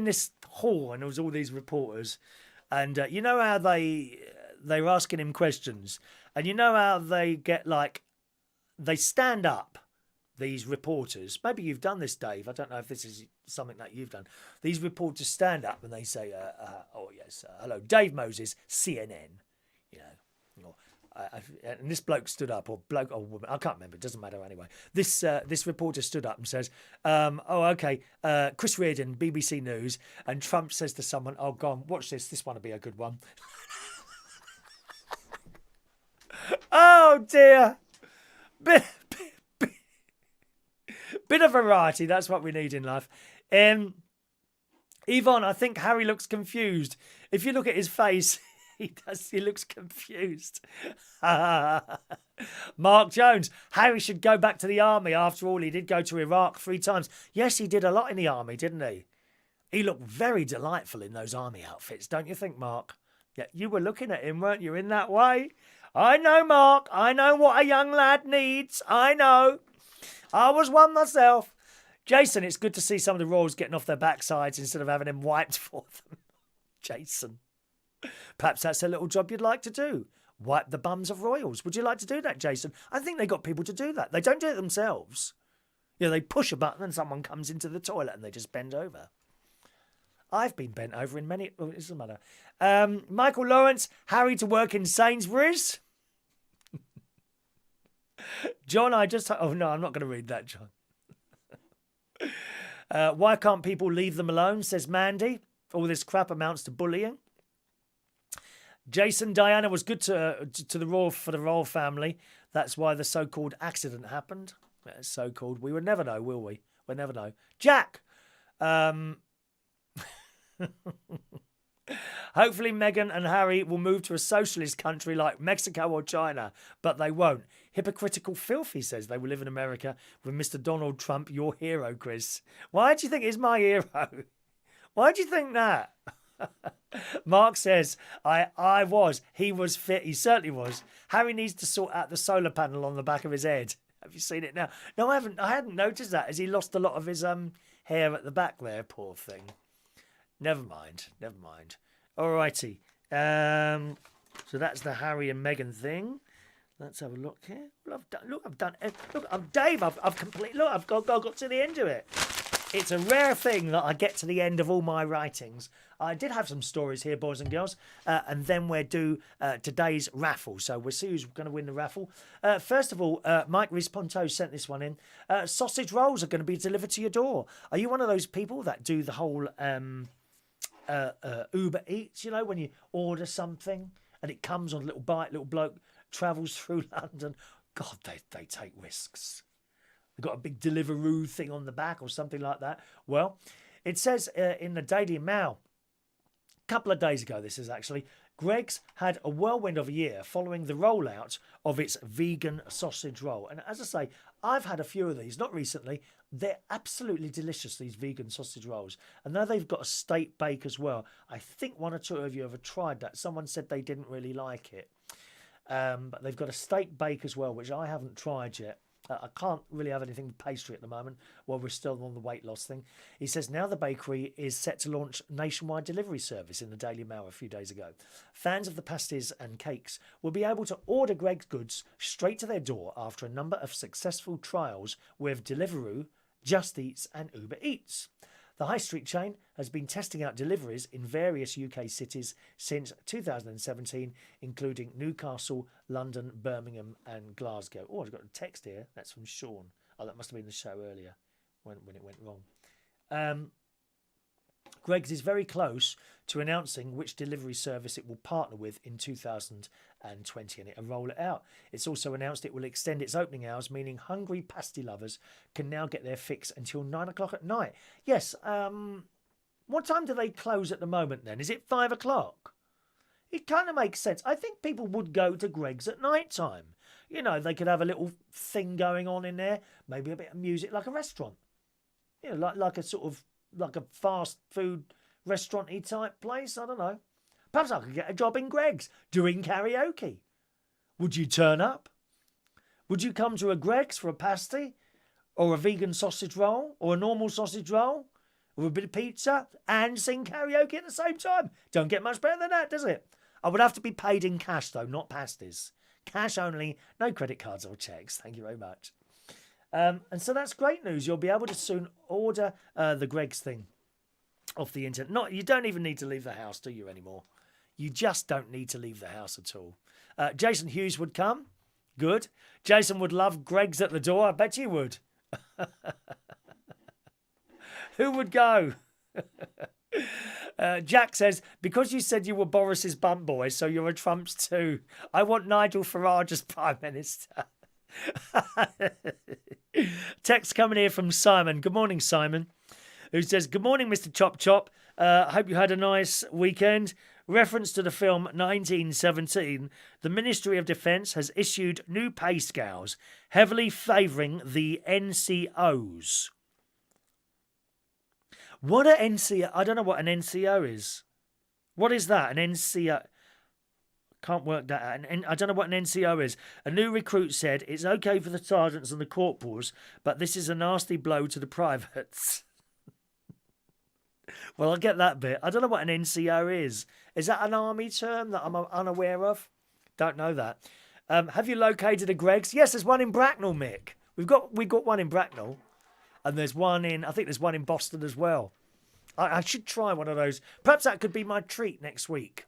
this hall and there was all these reporters. And you know how they were asking him questions. And you know how they get they stand up. These reporters, maybe you've done this, Dave. I don't know if this is something that you've done. These reporters stand up and they say, hello, Dave Moses, CNN. And this bloke stood up, or bloke or woman, I can't remember. It doesn't matter anyway. This reporter stood up and says, Chris Reardon, BBC News. And Trump says to someone, oh, go on, watch this. This one will be a good one. Oh, dear. Bit of variety, that's what we need in life. Yvonne, I think Harry looks confused. If you look at his face, he looks confused. Mark Jones, Harry should go back to the army. After all, he did go to Iraq 3 times. Yes, he did a lot in the army, didn't he? He looked very delightful in those army outfits, don't you think, Mark? Yeah, you were looking at him, weren't you, in that way? I know, Mark. I know what a young lad needs. I know. I was one myself. Jason, it's good to see some of the royals getting off their backsides instead of having them wiped for them. Jason. Perhaps that's a little job you'd like to do. wipe the bums of royals. Would you like to do that, Jason? I think they got people to do that. They don't do it themselves. You know, they push a button and someone comes into the toilet and they just bend over. I've been bent over in many... Oh, it doesn't matter. Michael Lawrence, Harry to work in Sainsbury's. John, Oh, no, I'm not going to read that, John. Why can't people leave them alone, says Mandy. All this crap amounts to bullying. Jason, Diana was good to the royal family. That's why the so-called accident happened. So-called. We would never know, will we? We'll never know. Jack! Hopefully Meghan and Harry will move to a socialist country like Mexico or China, but they won't. Hypocritical filth, he says. They will live in America with Mr. Donald Trump, your hero, Chris. Why do you think he's my hero? Why do you think that? Mark says, he was fit. He certainly was. Harry needs to sort out the solar panel on the back of his head. Have you seen it now? No, I haven't. I hadn't noticed that. Has he lost a lot of his hair at the back there? Poor thing. Never mind. All righty. So that's the Harry and Meghan thing. Let's have a look here. I'm Dave. I've got to the end of it. It's a rare thing that I get to the end of all my writings. I did have some stories here, boys and girls, and then we'll do today's raffle. So we'll see who's going to win the raffle. First of all, Mike Risponto sent this one in. Sausage rolls are going to be delivered to your door. Are you one of those people that do the whole Uber Eats, you know, when you order something and it comes on a little bite, little bloke travels through London? God, they take risks. They've got a big Deliveroo thing on the back or something like that. Well, it says in the Daily Mail, a couple of days ago, this is actually, Greggs had a whirlwind of a year following the rollout of its vegan sausage roll. And as I say, I've had a few of these, not recently. They're absolutely delicious, these vegan sausage rolls. And now they've got a steak bake as well. I think one or two of you have tried that. Someone said they didn't really like it. But they've got a steak bake as well, which I haven't tried yet. I can't really have anything with pastry at the moment while we're still on the weight loss thing. He says now the bakery is set to launch nationwide delivery service in the Daily Mail a few days ago. Fans of the pasties and cakes will be able to order Greggs goods straight to their door after a number of successful trials with Deliveroo, Just Eats and Uber Eats. The high street chain has been testing out deliveries in various UK cities since 2017, including Newcastle, London, Birmingham and Glasgow. Oh, I've got a text here. That's from Sean. Oh, that must have been the show earlier when it went wrong. Greggs is very close to announcing which delivery service it will partner with in 2020 and it'll roll it out. It's also announced it will extend its opening hours, meaning hungry pasty lovers can now get their fix until 9 o'clock at night. Yes, what time do they close at the moment then? Is it 5 o'clock? It kind of makes sense. I think people would go to Greggs at night time. You know, they could have a little thing going on in there, maybe a bit of music, like a restaurant. You know, like a sort of like a fast food restaurant-y type place. I don't know. Perhaps I could get a job in Greggs doing karaoke. Would you turn up? Would you come to a Greggs for a pasty or a vegan sausage roll or a normal sausage roll or a bit of pizza and sing karaoke at the same time? Don't get much better than that, does it? I would have to be paid in cash though, not pasties. Cash only, no credit cards or cheques. Thank you very much. And so that's great news. You'll be able to soon order the Greggs thing off the internet. You don't even need to leave the house, do you, anymore? You just don't need to leave the house at all. Jason Hughes would come. Good. Jason would love Greggs at the door. I bet you would. Who would go? Jack says, because you said you were Boris's bump boy, so you're a Trump's too. I want Nigel Farage as Prime Minister. Text coming here from Simon. Good morning, Simon. Who says, good morning, Mr. Chop Chop. Hope you had a nice weekend. Reference to the film 1917, the Ministry of Defence has issued new pay scales, heavily favouring the NCOs. What are NCO? I don't know what an NCO is. What is that? An NCO? Can't work that out. And I don't know what an NCO is. A new recruit said it's okay for the sergeants and the corporals, but this is a nasty blow to the privates. Well, I get that bit. I don't know what an NCO is. Is that an army term that I'm unaware of? Don't know that. Have you located a Greggs? Yes, there's one in Bracknell, Mick. We've got one in Bracknell, and there's one in. I think there's one in Boston as well. I should try one of those. Perhaps that could be my treat next week.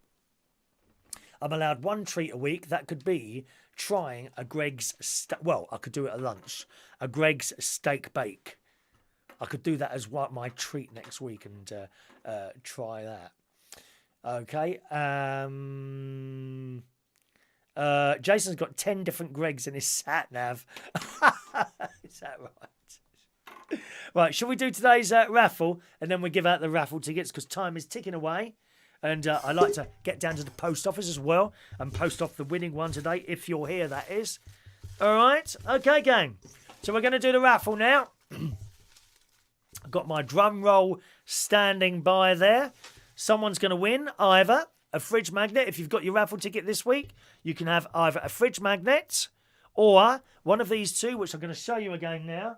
I'm allowed one treat a week. That could be trying a Greggs. Well, I could do it at lunch. A Greggs steak bake. I could do that as my treat next week and try that. Okay. Jason's got 10 different Greggs in his sat nav. Is that right? Right, shall we do today's raffle? And then we give out the raffle tickets because time is ticking away. And I like to get down to the post office as well and post off the winning one today, if you're here, that is. All right. Okay, gang. So we're going to do the raffle now. I've got my drum roll standing by there. Someone's going to win either a fridge magnet. If you've got your raffle ticket this week, you can have either a fridge magnet or one of these two, which I'm going to show you again now.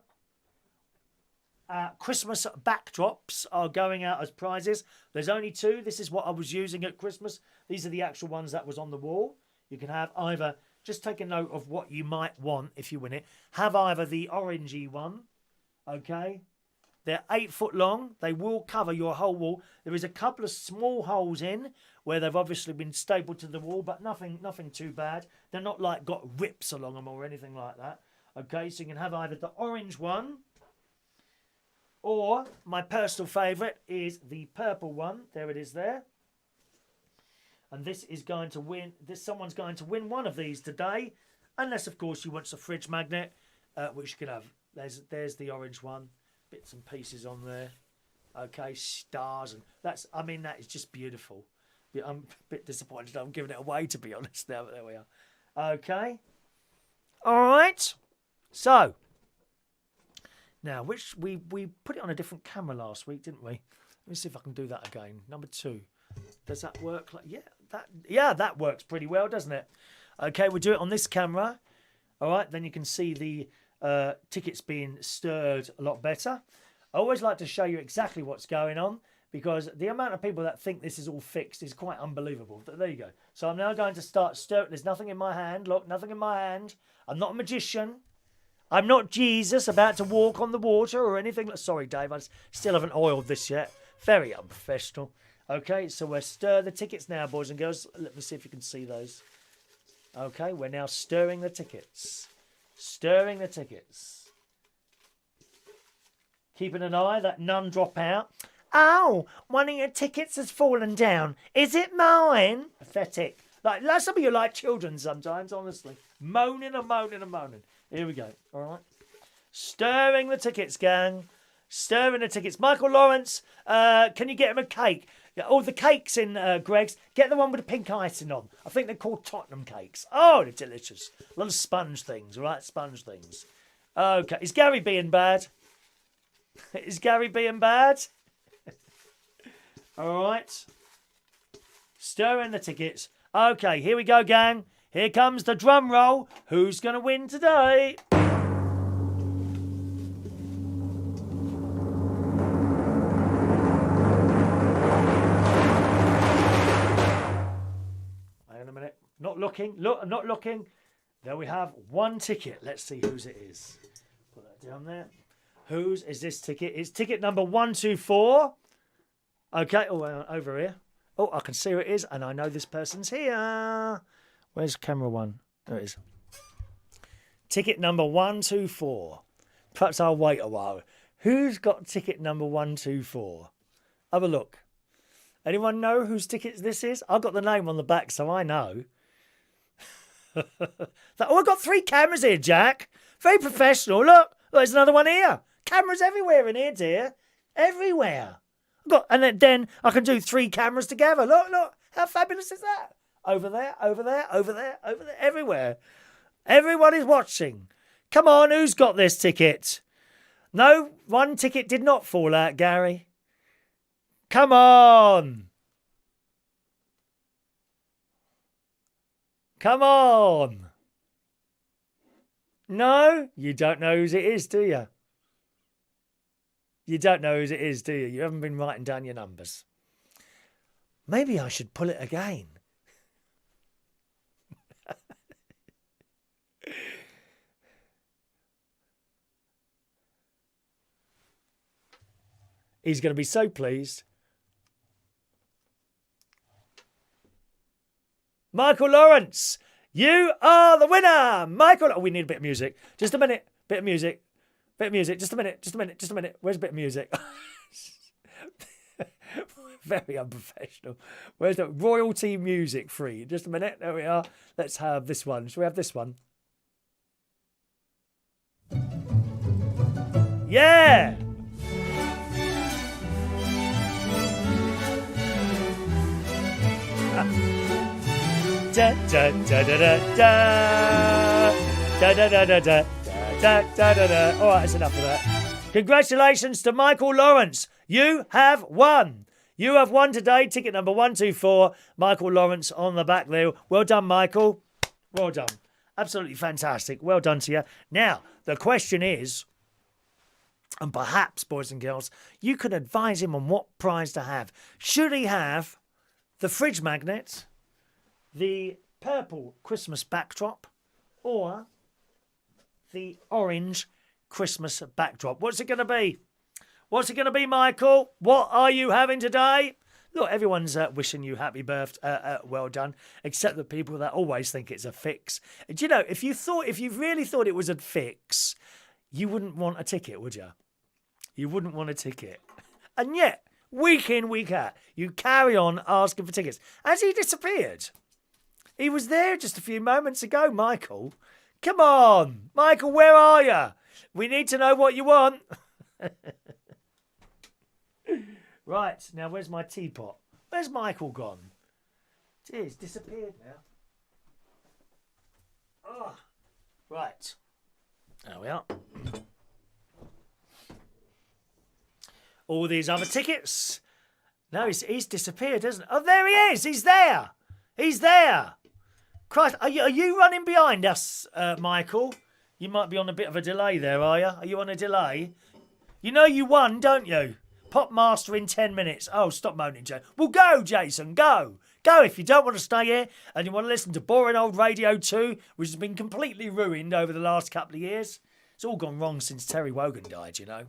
Christmas backdrops are going out as prizes. There's only two. This is what I was using at Christmas. These are the actual ones that was on the wall. You can have either, just take a note of what you might want if you win it. Have either the orangey one, okay? They're 8 foot long. They will cover your whole wall. There is a couple of small holes in where they've obviously been stapled to the wall, but nothing too bad. They're not like got rips along them or anything like that. Okay, so you can have either the orange one, or my personal favourite is the purple one. There it is there. And this is going to win. Someone's going to win one of these today. Unless, of course, you want a fridge magnet, which you can have. There's the orange one. Bits and pieces on there. Okay, stars. And that is just beautiful. I'm a bit disappointed I'm giving it away, to be honest, now, but there we are. Okay. All right. So, now, which we put it on a different camera last week, didn't we? Let me see if I can do that again. Number 2. Does that work? That works pretty well, doesn't it? Okay, we'll do it on this camera. All right, then you can see the tickets being stirred a lot better. I always like to show you exactly what's going on because the amount of people that think this is all fixed is quite unbelievable. But there you go. So I'm now going to start stirring. There's nothing in my hand. Look, nothing in my hand. I'm not a magician. I'm not Jesus about to walk on the water or anything. Sorry, Dave, I still haven't oiled this yet. Very unprofessional. Okay, so we're stir the tickets now, boys and girls. Let me see if you can see those. Okay, we're now stirring the tickets. Stirring the tickets. Keeping an eye that none drop out. Oh, one of your tickets has fallen down. Is it mine? Pathetic. Like some of you like children sometimes, honestly. Moaning and moaning and moaning. Here we go. All right. Stirring the tickets, gang. Stirring the tickets. Michael Lawrence, can you get him a cake? Yeah, oh, the cakes in Greggs. Get the one with the pink icing on. I think they're called Tottenham cakes. Oh, they're delicious. A lot of sponge things, all right? Sponge things. Okay. Is Gary being bad? Is Gary being bad? All right. Stirring the tickets. Okay, here we go, gang. Here comes the drum roll. Who's going to win today? Hang on a minute. Not looking. Look, I'm not looking. There we have one ticket. Let's see whose it is. Put that down there. Whose is this ticket? It's ticket number 124. Okay. Oh, over here. Oh, I can see who it is, and I know this person's here. Where's camera 1? There it is. Ticket number 124. Perhaps I'll wait a while. Who's got ticket number 124? Have a look. Anyone know whose ticket this is? I've got the name on the back, so I know. I've got 3 cameras here, Jack. Very professional. Look, there's another one here. Cameras everywhere in here, dear. Everywhere. And then I can do 3 cameras together. Look. How fabulous is that? Over there, over there, over there, over there, everywhere. Everyone is watching. Come on, who's got this ticket? No, one ticket did not fall out, Gary. Come on. Come on. No, you don't know whose it is, do you? You don't know whose it is, do you? You haven't been writing down your numbers. Maybe I should pull it again. He's going to be so pleased. Michael Lawrence, you are the winner. Michael, oh, we need a bit of music. Just a minute. Bit of music. Bit of music. Just a minute. Just a minute. Just a minute. Where's a bit of music? Very unprofessional. Where's the royalty music free? Just a minute. There we are. Let's have this one. Shall we have this one? Yeah. Da da da da da da da da da da da da da da. All right, that's enough of that. Congratulations to Michael Lawrence. You have won. You have won today. Ticket number 124. Michael Lawrence on the back there. Well done, Michael. Well done. Absolutely fantastic. Well done to you. Now, the question is, and perhaps, boys and girls, you can advise him on what prize to have. Should he have the fridge magnet, the purple Christmas backdrop, or the orange Christmas backdrop? What's it going to be? What's it going to be, Michael? What are you having today? Look, everyone's wishing you happy birthday. Well done, except the people that always think it's a fix. Do you know, if you really thought it was a fix, you wouldn't want a ticket, would you? You wouldn't want a ticket. And yet, week in, week out, you carry on asking for tickets. Has he disappeared? He was there just a few moments ago, Michael. Come on, Michael, where are you? We need to know what you want. Right, now where's my teapot? Where's Michael gone? He's disappeared now. Oh, right. There we are. All these other tickets. No, he's disappeared, hasn't he? Oh, there he is. He's there. He's there. Christ, are you running behind us, Michael? You might be on a bit of a delay there, are you? Are you on a delay? You know you won, don't you? Pop master in 10 minutes. Oh, stop moaning, Jason. Well, go, Jason, go. Go if you don't want to stay here and you want to listen to boring old Radio 2, which has been completely ruined over the last couple of years. It's all gone wrong since Terry Wogan died, you know.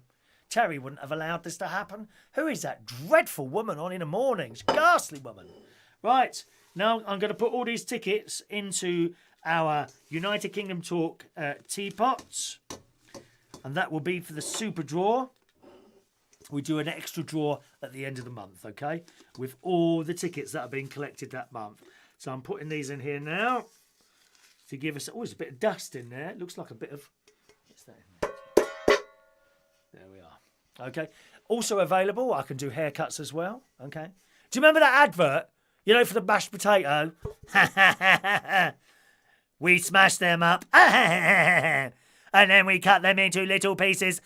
Terry wouldn't have allowed this to happen. Who is that dreadful woman on in the mornings? Ghastly woman. Right, now I'm going to put all these tickets into our United Kingdom Talk teapot. And that will be for the super draw. We do an extra draw at the end of the month, okay? With all the tickets that have been collected that month. So I'm putting these in here now to give us... Oh, there's a bit of dust in there. It looks like a bit of... What's that in there? There we are. Okay. Also available, I can do haircuts as well, okay? Do you remember that advert? You know, for the mashed potato? We smash them up. And then we cut them into little pieces.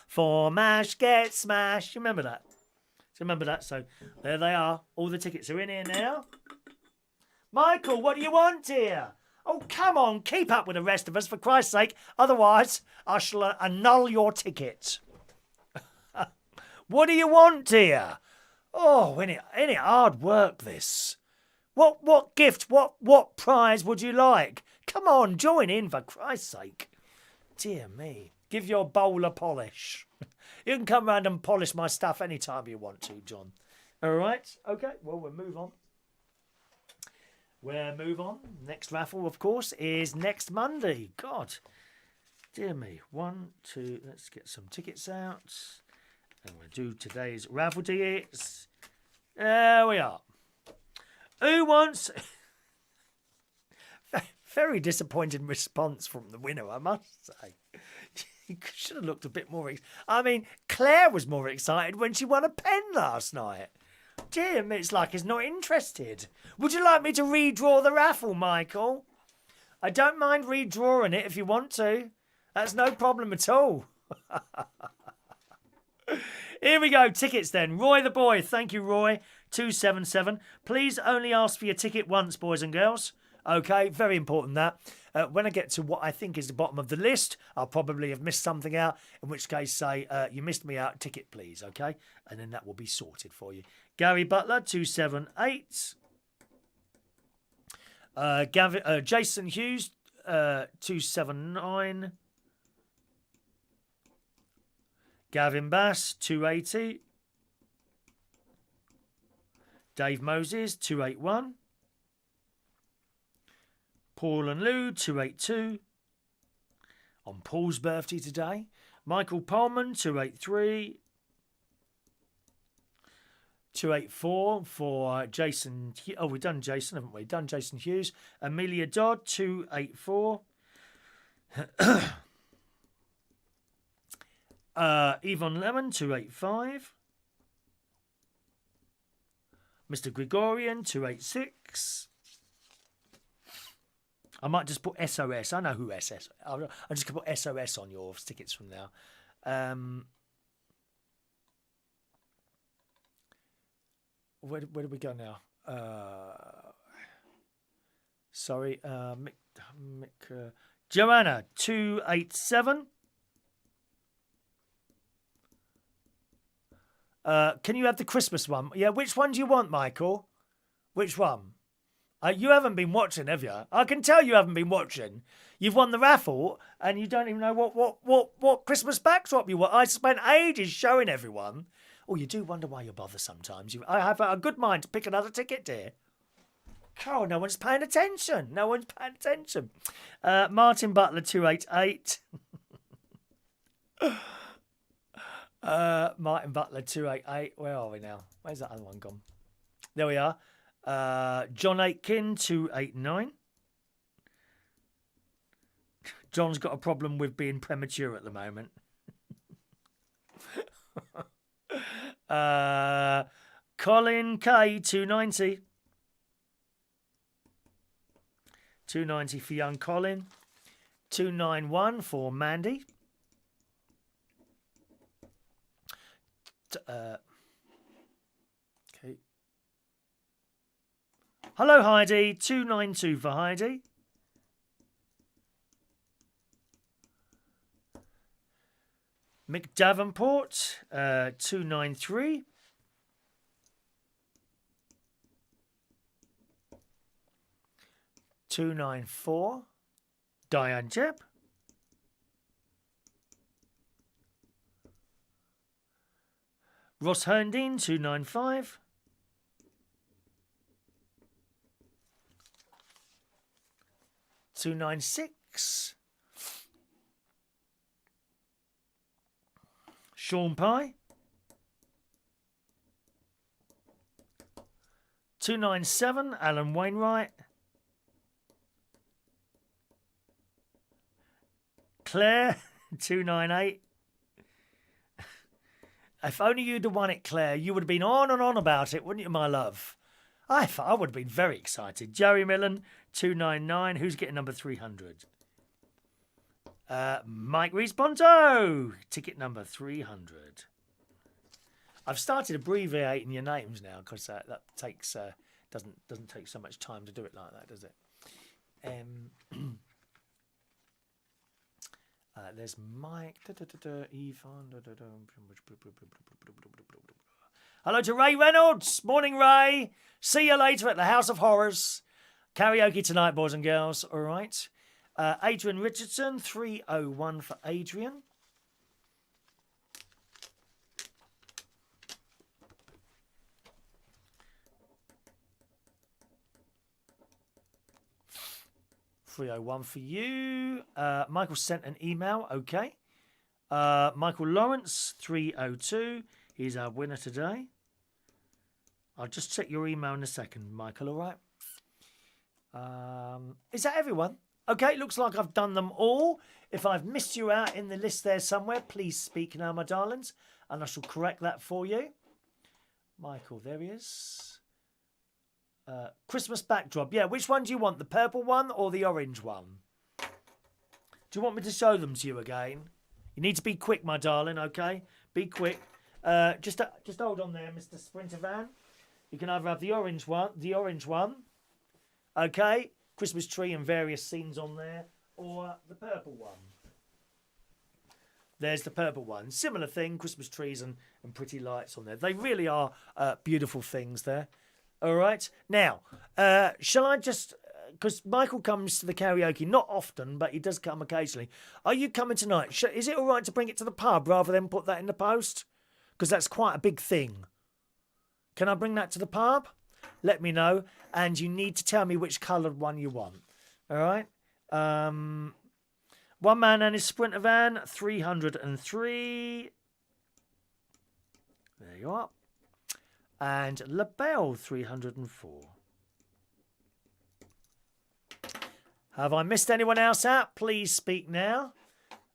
For mash, get smashed. You remember that? Remember that? So there they are. All the tickets are in here now. Michael, what do you want here? Oh, come on. Keep up with the rest of us, for Christ's sake. Otherwise, I shall annul your ticket. What do you want here? Oh, ain't it hard work, this? What gift, what prize would you like? Come on, join in, for Christ's sake. Dear me. Give your bowl a polish. You can come round and polish my stuff any time you want to, John. All right? Okay, well, we'll move on. We'll move on. Next raffle, of course, is next Monday. God. Dear me. 1, 2, let's get some tickets out. And we'll do today's raffle tickets. There we are. Who wants... Very disappointing response from the winner, I must say. You should have looked a bit more... I mean, Claire was more excited when she won a pen last night. Dear me, it's like he's not interested. Would you like me to redraw the raffle, Michael? I don't mind redrawing it if you want to. That's no problem at all. Here we go, tickets then. Roy the boy, thank you, Roy. 277. Please only ask for your ticket once, boys and girls. Okay, very important that. When I get to what I think is the bottom of the list, I'll probably have missed something out, in which case say, you missed me out, ticket please, okay? And then that will be sorted for you. Gary Butler, 278. Jason Hughes, 279. Gavin Bass, 280. Dave Moses, 281. Paul and Lou, 282. On Paul's birthday today. Michael Pullman, 283. 284 for Jason. Oh, we've done Jason, haven't we? Done Jason Hughes. Amelia Dodd, 284. Yvonne Lemon, 285. Mr. Gregorian, 286. I might just put SOS. I know who SS. I'm just going to put SOS on your tickets from now. Where do we go now? Sorry. Joanna, 287. Can you have the Christmas one? Yeah, which one do you want, Michael? Which one? You haven't been watching, have you? I can tell you haven't been watching. You've won the raffle and you don't even know what Christmas backdrop you want. I spent ages showing everyone. Oh, you do wonder why you bother sometimes. I have a good mind to pick another ticket, dear. Oh, no one's paying attention. No one's paying attention. Martin Butler, 288. Martin Butler, 288. Where are we now? Where's that other one gone? There we are. John Aitken, 289. John's got a problem with being premature at the moment. Colin K, 290. 290 for young Colin. 291 for Mandy. Okay. Hello, Heidi. 292 for Heidi. Mick Davenport, 293. $294. Diane Jebb. Ross Herndine, 295. $296. Sean Pye. 297. Alan Wainwright. Claire, 298. If only you'd have won it, Claire, you would have been on and on about it, wouldn't you, my love? I would have been very excited. Jerry Millen, 299. Who's getting number 300? Mike Rees-Ponto, ticket number 300. I've started abbreviating your names now because that takes doesn't take so much time to do it like that, does it? There's Mike. Hello to Ray Reynolds. Morning, Ray. See you later at the House of Horrors. Karaoke tonight, boys and girls. All right. Adrian Richardson, 301 for Adrian. $301 for you. Michael sent an email. Okay. Michael Lawrence, 302. He's our winner today. I'll just check your email in a second, Michael, all right? Is that everyone? Okay, looks like I've done them all. If I've missed you out in the list there somewhere, please speak now, my darlings, and I shall correct that for you. Michael, there he is. Christmas backdrop. Yeah, which one do you want? The purple one or the orange one? Do you want me to show them to you again? You need to be quick, my darling, okay? Be quick. Just hold on there, Mr. Sprinter Van. You can either have the orange one, okay? Christmas tree and various scenes on there, or the purple one. There's the purple one. Similar thing, Christmas trees and pretty lights on there. They really are beautiful things there. All right. Now, shall I just because Michael comes to the karaoke, not often, but he does come occasionally. Are you coming tonight? Is it all right to bring it to the pub rather than put that in the post? Because that's quite a big thing. Can I bring that to the pub? Let me know. And you need to tell me which coloured one you want. All right? One man and his Sprinter van, 303. There you are. And LaBelle, 304. Have I missed anyone else out? Please speak now.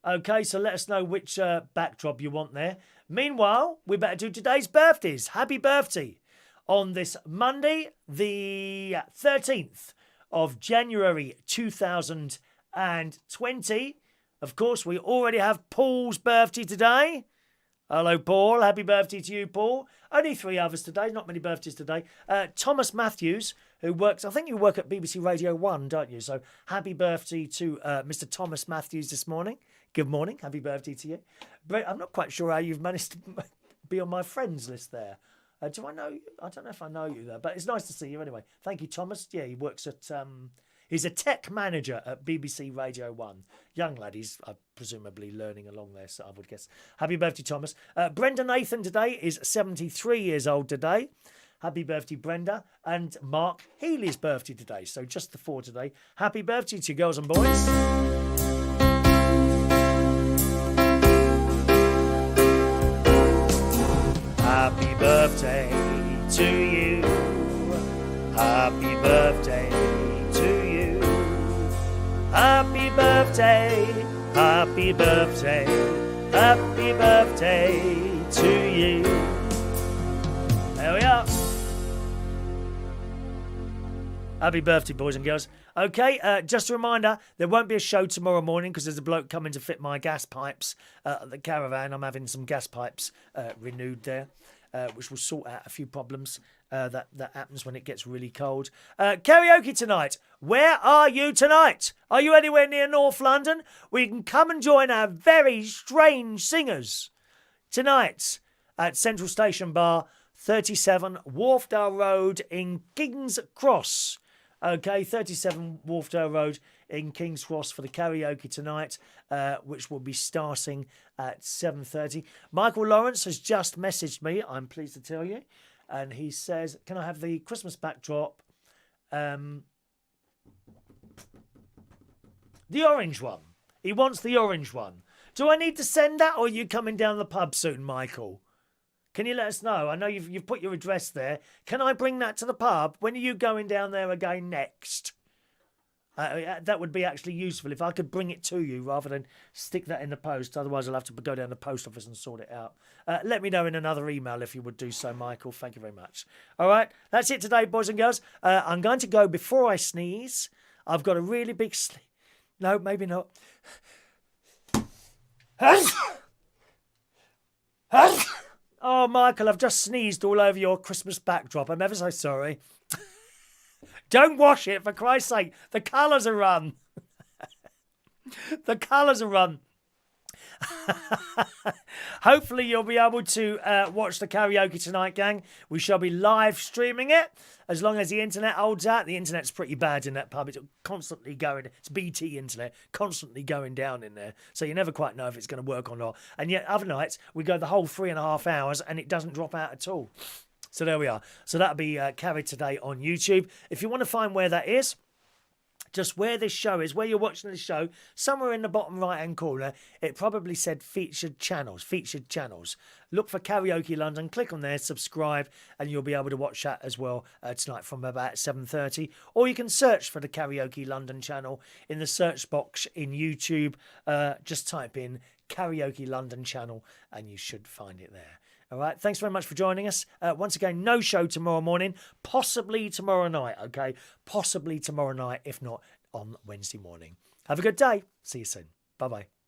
Okay, so let us know which backdrop you want there. Meanwhile, we better do today's birthdays. Happy birthday on this Monday, the 13th of January 2020. Of course, we already have Paul's birthday today. Hello, Paul. Happy birthday to you, Paul. Only 3 others today. Not many birthdays today. Thomas Matthews, who works... I think you work at BBC Radio 1, don't you? So happy birthday to Mr. Thomas Matthews this morning. Good morning. Happy birthday to you. But I'm not quite sure how you've managed to be on my friends list there. Do I know you? I don't know if I know you there, but it's nice to see you anyway. Thank you, Thomas. Yeah, he works at... He's a tech manager at BBC Radio 1. Young lad, he's presumably learning along there, so I would guess. Happy birthday, Thomas. Brenda Nathan today is 73 years old today. Happy birthday, Brenda. And Mark Healy's birthday today. So just the 4 today. Happy birthday to you, girls and boys. Happy birthday to you. Happy birthday to you. Happy birthday, happy birthday, happy birthday to you. There we are. Happy birthday, boys and girls. Okay, just a reminder, there won't be a show tomorrow morning because there's a bloke coming to fit my gas pipes at the caravan. I'm having some gas pipes renewed there, which will sort out a few problems that happens when it gets really cold. Karaoke tonight. Where are you tonight? Are you anywhere near North London? We can come and join our very strange singers tonight at Central Station Bar, 37 Wharfdale Road in King's Cross. Okay, 37 Wharfdale Road in King's Cross for the karaoke tonight, which will be starting at 7:30. Michael Lawrence has just messaged me, I'm pleased to tell you, and he says, can I have the Christmas backdrop? The orange one. He wants the orange one. Do I need to send that, or are you coming down the pub soon, Michael? Can you let us know? I know you've put your address there. Can I bring that to the pub? When are you going down there again next? That would be actually useful if I could bring it to you rather than stick that in the post. Otherwise, I'll have to go down to the post office and sort it out. Let me know in another email if you would do so, Michael. Thank you very much. All right, that's it today, boys and girls. I'm going to go before I sneeze. I've got a really big... No, maybe not. Oh, Michael, I've just sneezed all over your Christmas backdrop. I'm ever so sorry. Don't wash it, for Christ's sake. The colours are run. The colours are run. Hopefully you'll be able to watch the karaoke tonight, gang. We shall be live streaming it as long as the internet holds out. The internet's pretty bad in that pub. It's constantly going. It's BT internet, constantly going down in there. So you never quite know if it's going to work or not. And yet other nights we go the whole 3.5 hours and it doesn't drop out at all. So there we are. So that'll be carried today on YouTube. If you want to find where that is, just where this show is, where you're watching the show, somewhere in the bottom right-hand corner, it probably said featured channels. Look for Karaoke London, click on there, subscribe, and you'll be able to watch that as well tonight from about 7:30. Or you can search for the Karaoke London channel in the search box in YouTube. Just type in Karaoke London channel and you should find it there. All right, thanks very much for joining us. Once again, no show tomorrow morning, possibly tomorrow night, okay? Possibly tomorrow night, if not on Wednesday morning. Have a good day. See you soon. Bye-bye.